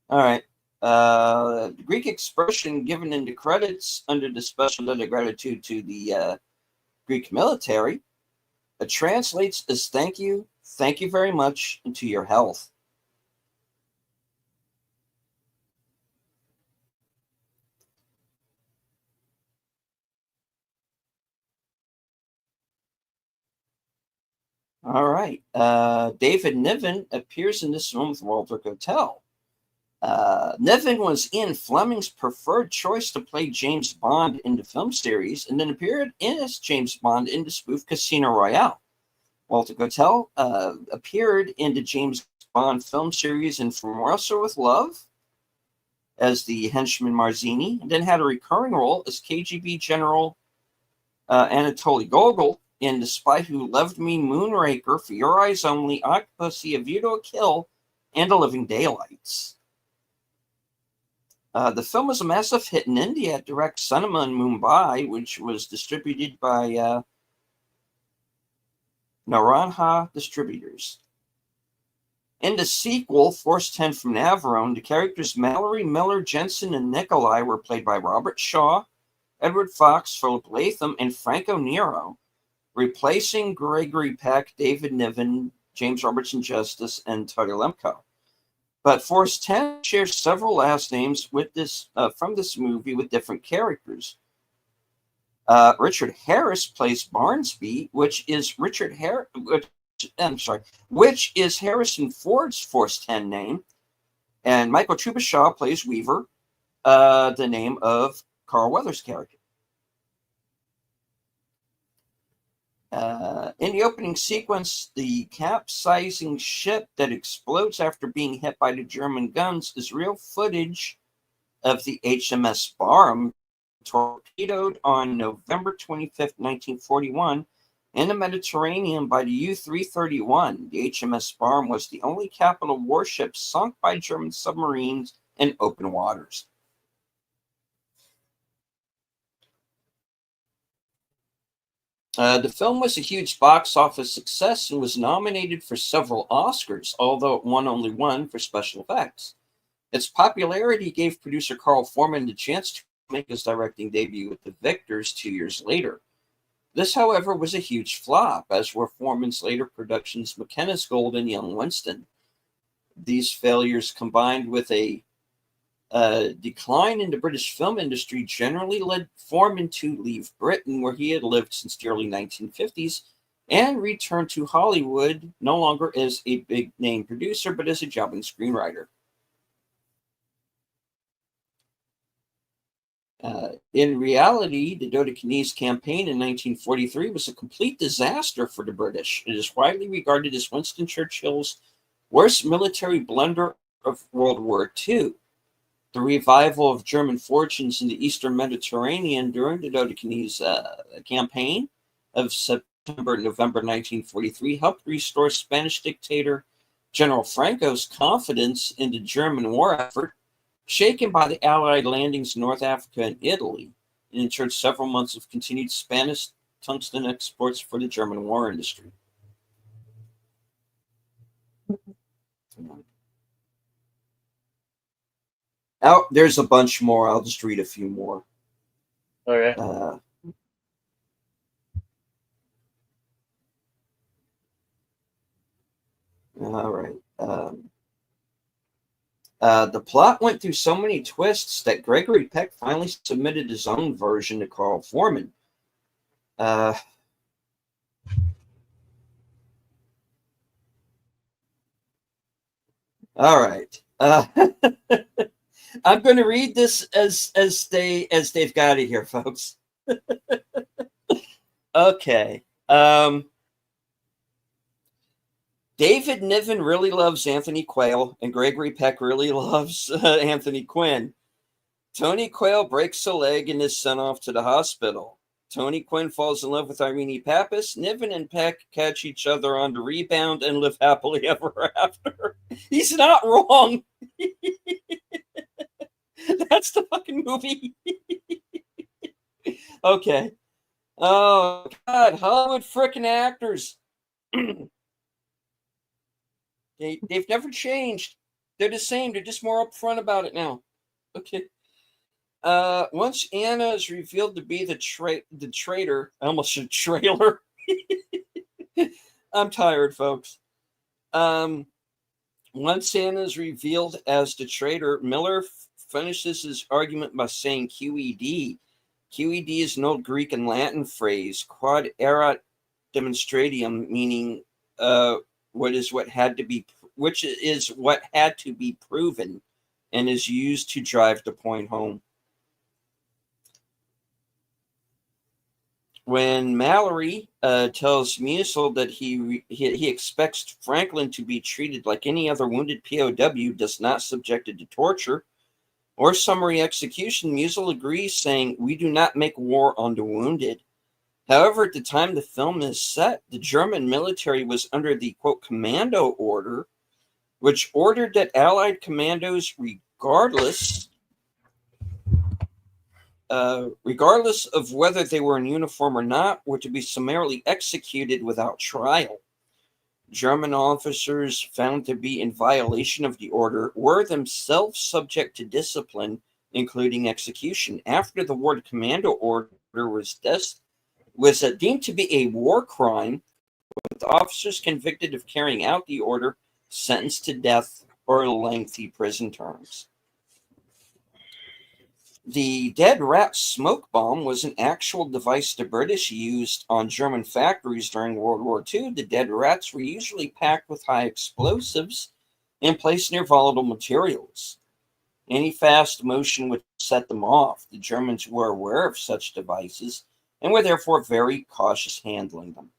All right. The Greek expression given in the credits under the special letter of gratitude to the Greek military translates as thank you very much, and to your health. All right. David Niven appears in this film with Walter Gotell. Niven was in Fleming's preferred choice to play James Bond in the film series, and then appeared as James Bond in the spoof Casino Royale. Walter Gotell appeared in the James Bond film series in From Russia with Love as the henchman Marzini, and then had a recurring role as KGB General Anatoly Gogol in The Spy Who Loved Me, Moonraker, For Your Eyes Only, Octopussy, A View to a Kill, and The Living Daylights. The film was a massive hit in India at Direct Cinema in Mumbai, which was distributed by Naranja Distributors. In the sequel, Force 10 from Navarone, the characters Mallory, Miller, Jensen, and Nikolai were played by Robert Shaw, Edward Fox, Philip Latham, and Franco Nero, replacing Gregory Peck, David Niven, James Robertson Justice, and Tony Lemko. But Force 10 shares several last names with this from this movie with different characters. Richard Harris plays Barnsby, which is Harrison Ford's Force 10 name, and Michael Trubishaw plays Weaver, the name of Carl Weathers' character. In the opening sequence, the capsizing ship that explodes after being hit by the German guns is real footage of the HMS Barham, torpedoed on November 25th, 1941, in the Mediterranean by the U-331. The HMS Barham was the only capital warship sunk by German submarines in open waters. The film was a huge box office success and was nominated for several Oscars, although it won only one for special effects. Its popularity gave producer Carl Foreman the chance to make his directing debut with The Victors 2 years later. This, however, was a huge flop, as were Foreman's later productions McKenna's Gold and Young Winston. These failures, combined with a decline in the British film industry, generally led Foreman to leave Britain, where he had lived since the early 1950s, and return to Hollywood, no longer as a big-name producer, but as a jobbing screenwriter. In reality, the Dodecanese campaign in 1943 was a complete disaster for the British. It is widely regarded as Winston Churchill's worst military blunder of World War II. The revival of German fortunes in the Eastern Mediterranean during the Dodecanese campaign of September-November 1943 helped restore Spanish dictator General Franco's confidence in the German war effort, shaken by the Allied landings in North Africa and Italy, and ensured several months of continued Spanish tungsten exports for the German war industry. There's a bunch more. I'll just read a few more. All right. All right. The plot went through so many twists that Gregory Peck finally submitted his own version to Carl Foreman. All right. I'm going to read this as they've got it here, folks. Okay. David Niven really loves Anthony Quayle, and Gregory Peck really loves Anthony Quinn. Tony Quayle breaks a leg and is sent off to the hospital. Tony Quinn falls in love with Irene Pappas. Niven and Peck catch each other on the rebound and live happily ever after. He's not wrong. That's the fucking movie. Okay. Oh, God. Hollywood frickin' actors. They've never changed. They're the same. They're just more upfront about it now. Okay. Once Anna is revealed to be the traitor, I almost said trailer. I'm tired, folks. Once Anna is revealed as the traitor, Miller finishes his argument by saying QED. QED is an old Greek and Latin phrase, quod erat demonstratium, meaning which is what had to be proven, and is used to drive the point home. When Mallory tells Musil that he expects Franklin to be treated like any other wounded POW, does not subjected to torture or summary execution, Musil agrees, saying, "We do not make war on the wounded." However, at the time the film is set, the German military was under the, quote, commando order, which ordered that Allied commandos, regardless of whether they were in uniform or not, were to be summarily executed without trial. German officers found to be in violation of the order were themselves subject to discipline, including execution. After the war, the commando order was deemed to be a war crime, with officers convicted of carrying out the order sentenced to death or lengthy prison terms. The dead rat smoke bomb was an actual device the British used on German factories during World War II. The dead rats were usually packed with high explosives and placed near volatile materials. Any fast motion would set them off. The Germans were aware of such devices and were therefore very cautious handling them.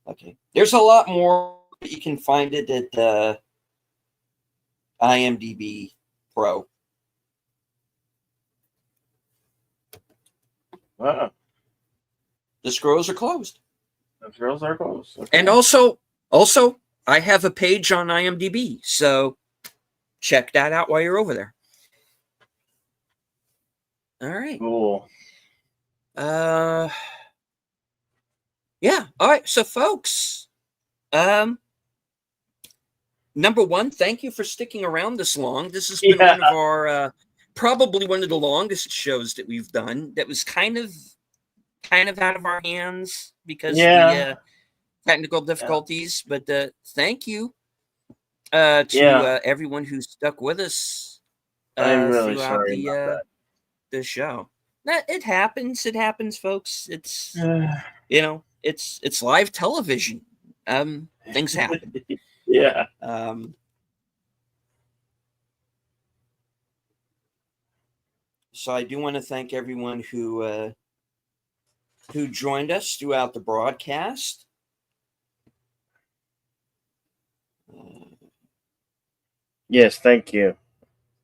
Okay, there's a lot more. You can find it at IMDb Pro. Wow. The scrolls are closed. The scrolls are closed. Okay. And also, I have a page on IMDb, so check that out while you're over there. All right. Cool. Yeah. All right. So, folks, number one, thank you for sticking around this long. This has been one of our probably one of the longest shows that we've done. That was kind of out of our hands because of the technical difficulties. But thank you to everyone who stuck with us I'm really throughout sorry about the show. It happens. It happens, folks. It's it's live television. Things happen. Yeah. So I do want to thank everyone who joined us throughout the broadcast. Yes, thank you.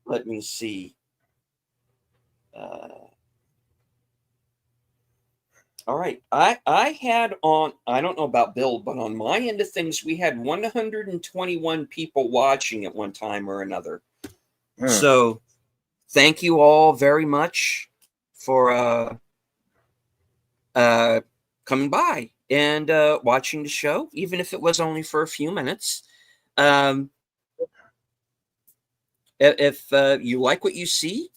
Let me see. All right. I had on, I don't know about Bill, but on my end of things, we had 121 people watching at one time or another. So thank you all very much for coming by and watching the show, even if it was only for a few minutes. If you like what you see,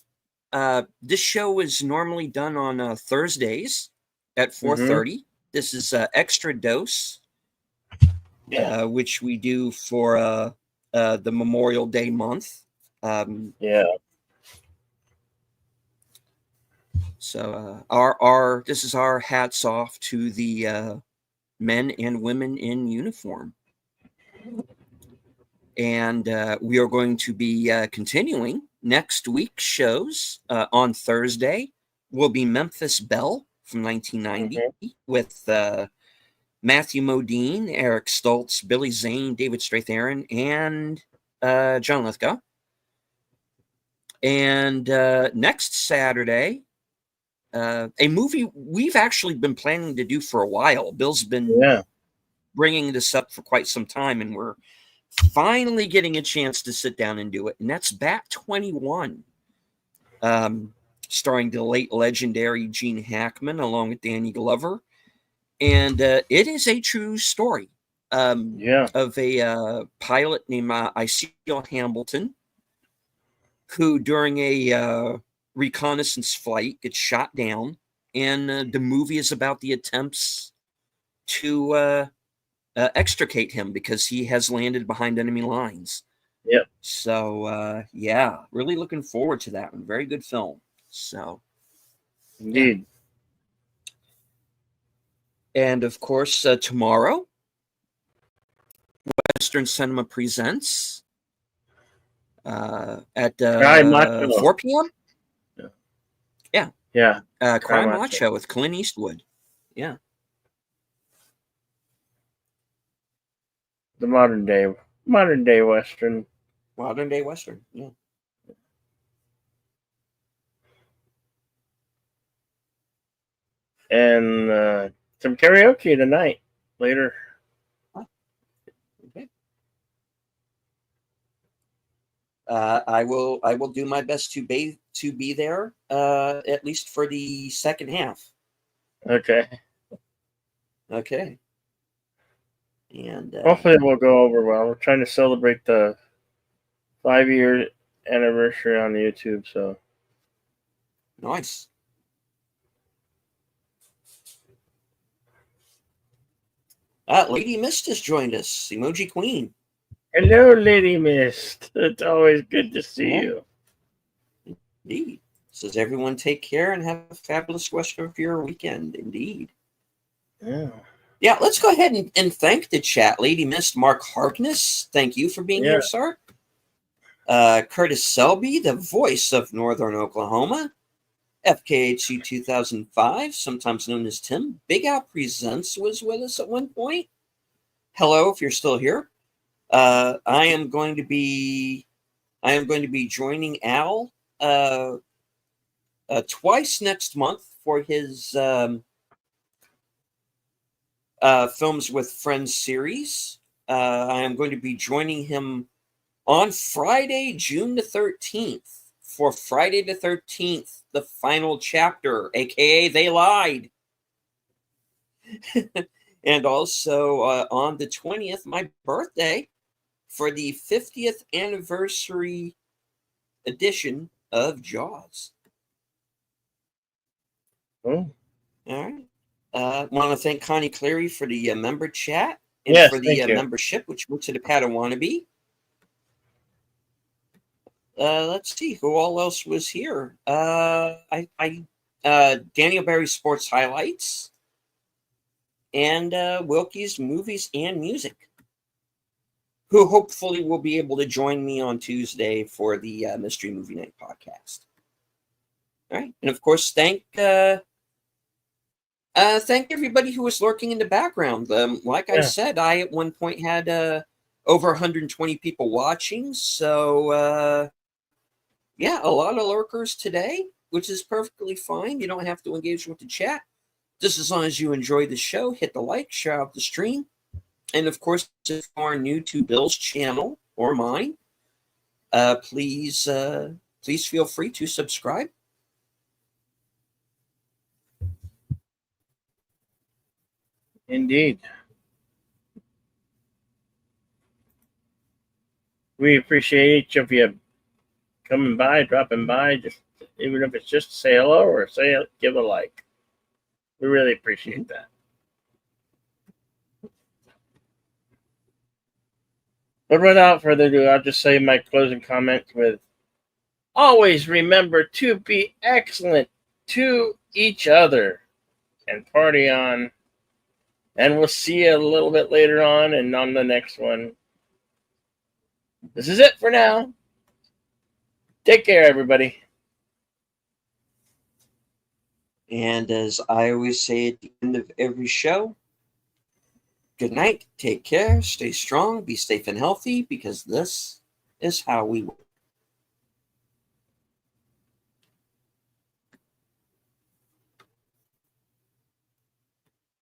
this show is normally done on Thursdays at 4:30. This is Extra Dose, which we do for the Memorial Day month. Yeah. So our this is our hats off to the men and women in uniform. And we are going to be continuing next week's shows. On Thursday will be Memphis Belle from 1990 with Matthew Modine, Eric Stoltz, Billy Zane, David Strathairn, and John Lithgow. And next Saturday, a movie we've actually been planning to do for a while. Bill's been bringing this up for quite some time, and we're finally getting a chance to sit down and do it. And that's Bat 21, starring the late legendary Gene Hackman along with Danny Glover. And it is a true story of a pilot named Isidore Hambleton, who during a reconnaissance flight gets shot down. And the movie is about the attempts to extricate him because he has landed behind enemy lines. Yep. So, yeah, really looking forward to that one. Very good film. So, indeed. Yeah. And of course, tomorrow, Western Cinema Presents at 4 p.m. Yeah. Cry Macho with Clint Eastwood. Yeah. The modern day Western. Modern day Western, yeah. And some karaoke tonight, later. Okay. I will do my best to be there, at least for the second half. Okay. Okay. And hopefully it will go over well. We're trying to celebrate the 5-year anniversary on YouTube, so nice. Lady Mist has joined us, Emoji Queen. Hello, Lady Mist. It's always good to see you. Indeed. Says everyone take care and have a fabulous rest of your weekend. Indeed. Yeah, let's go ahead and thank the chat. Lady Mist, Mark Harkness, thank you for being here, sir. Curtis Selby, the voice of Northern Oklahoma. FKHC 2005, sometimes known as Tim. Big Al Presents was with us at one point. Hello, if you're still here. I am going to be joining Al twice next month for his Films with Friends series. I am going to be joining him on Friday, June the 13th, for Friday the 13th, the final chapter, aka They Lied. And also on the 20th, my birthday, for the 50th anniversary edition of Jaws. Oh. All right. Want to thank Connie Cleary for the member chat and for the membership, which makes it a Padawannabe. Let's see who all else was here. Daniel Berry Sports Highlights and Wilkie's Movies and Music, who hopefully will be able to join me on Tuesday for the Mystery Movie Night podcast. All right. And of course, thank everybody who was lurking in the background. Like I said, I at one point had over 120 people watching. So yeah, a lot of lurkers today, which is perfectly fine. You don't have to engage with the chat. Just as long as you enjoy the show, hit the like, share out the stream. And of course, if you are new to Bill's channel or mine, please feel free to subscribe. Indeed. We appreciate each of you coming by, dropping by, just even if it's just to say hello or give a like. We really appreciate that. But without further ado, I'll just say my closing comments with always remember to be excellent to each other and party on. And we'll see you a little bit later on and on the next one. This is it for now. Take care, everybody. And as I always say at the end of every show, good night, take care, stay strong, be safe and healthy, because this is how we work.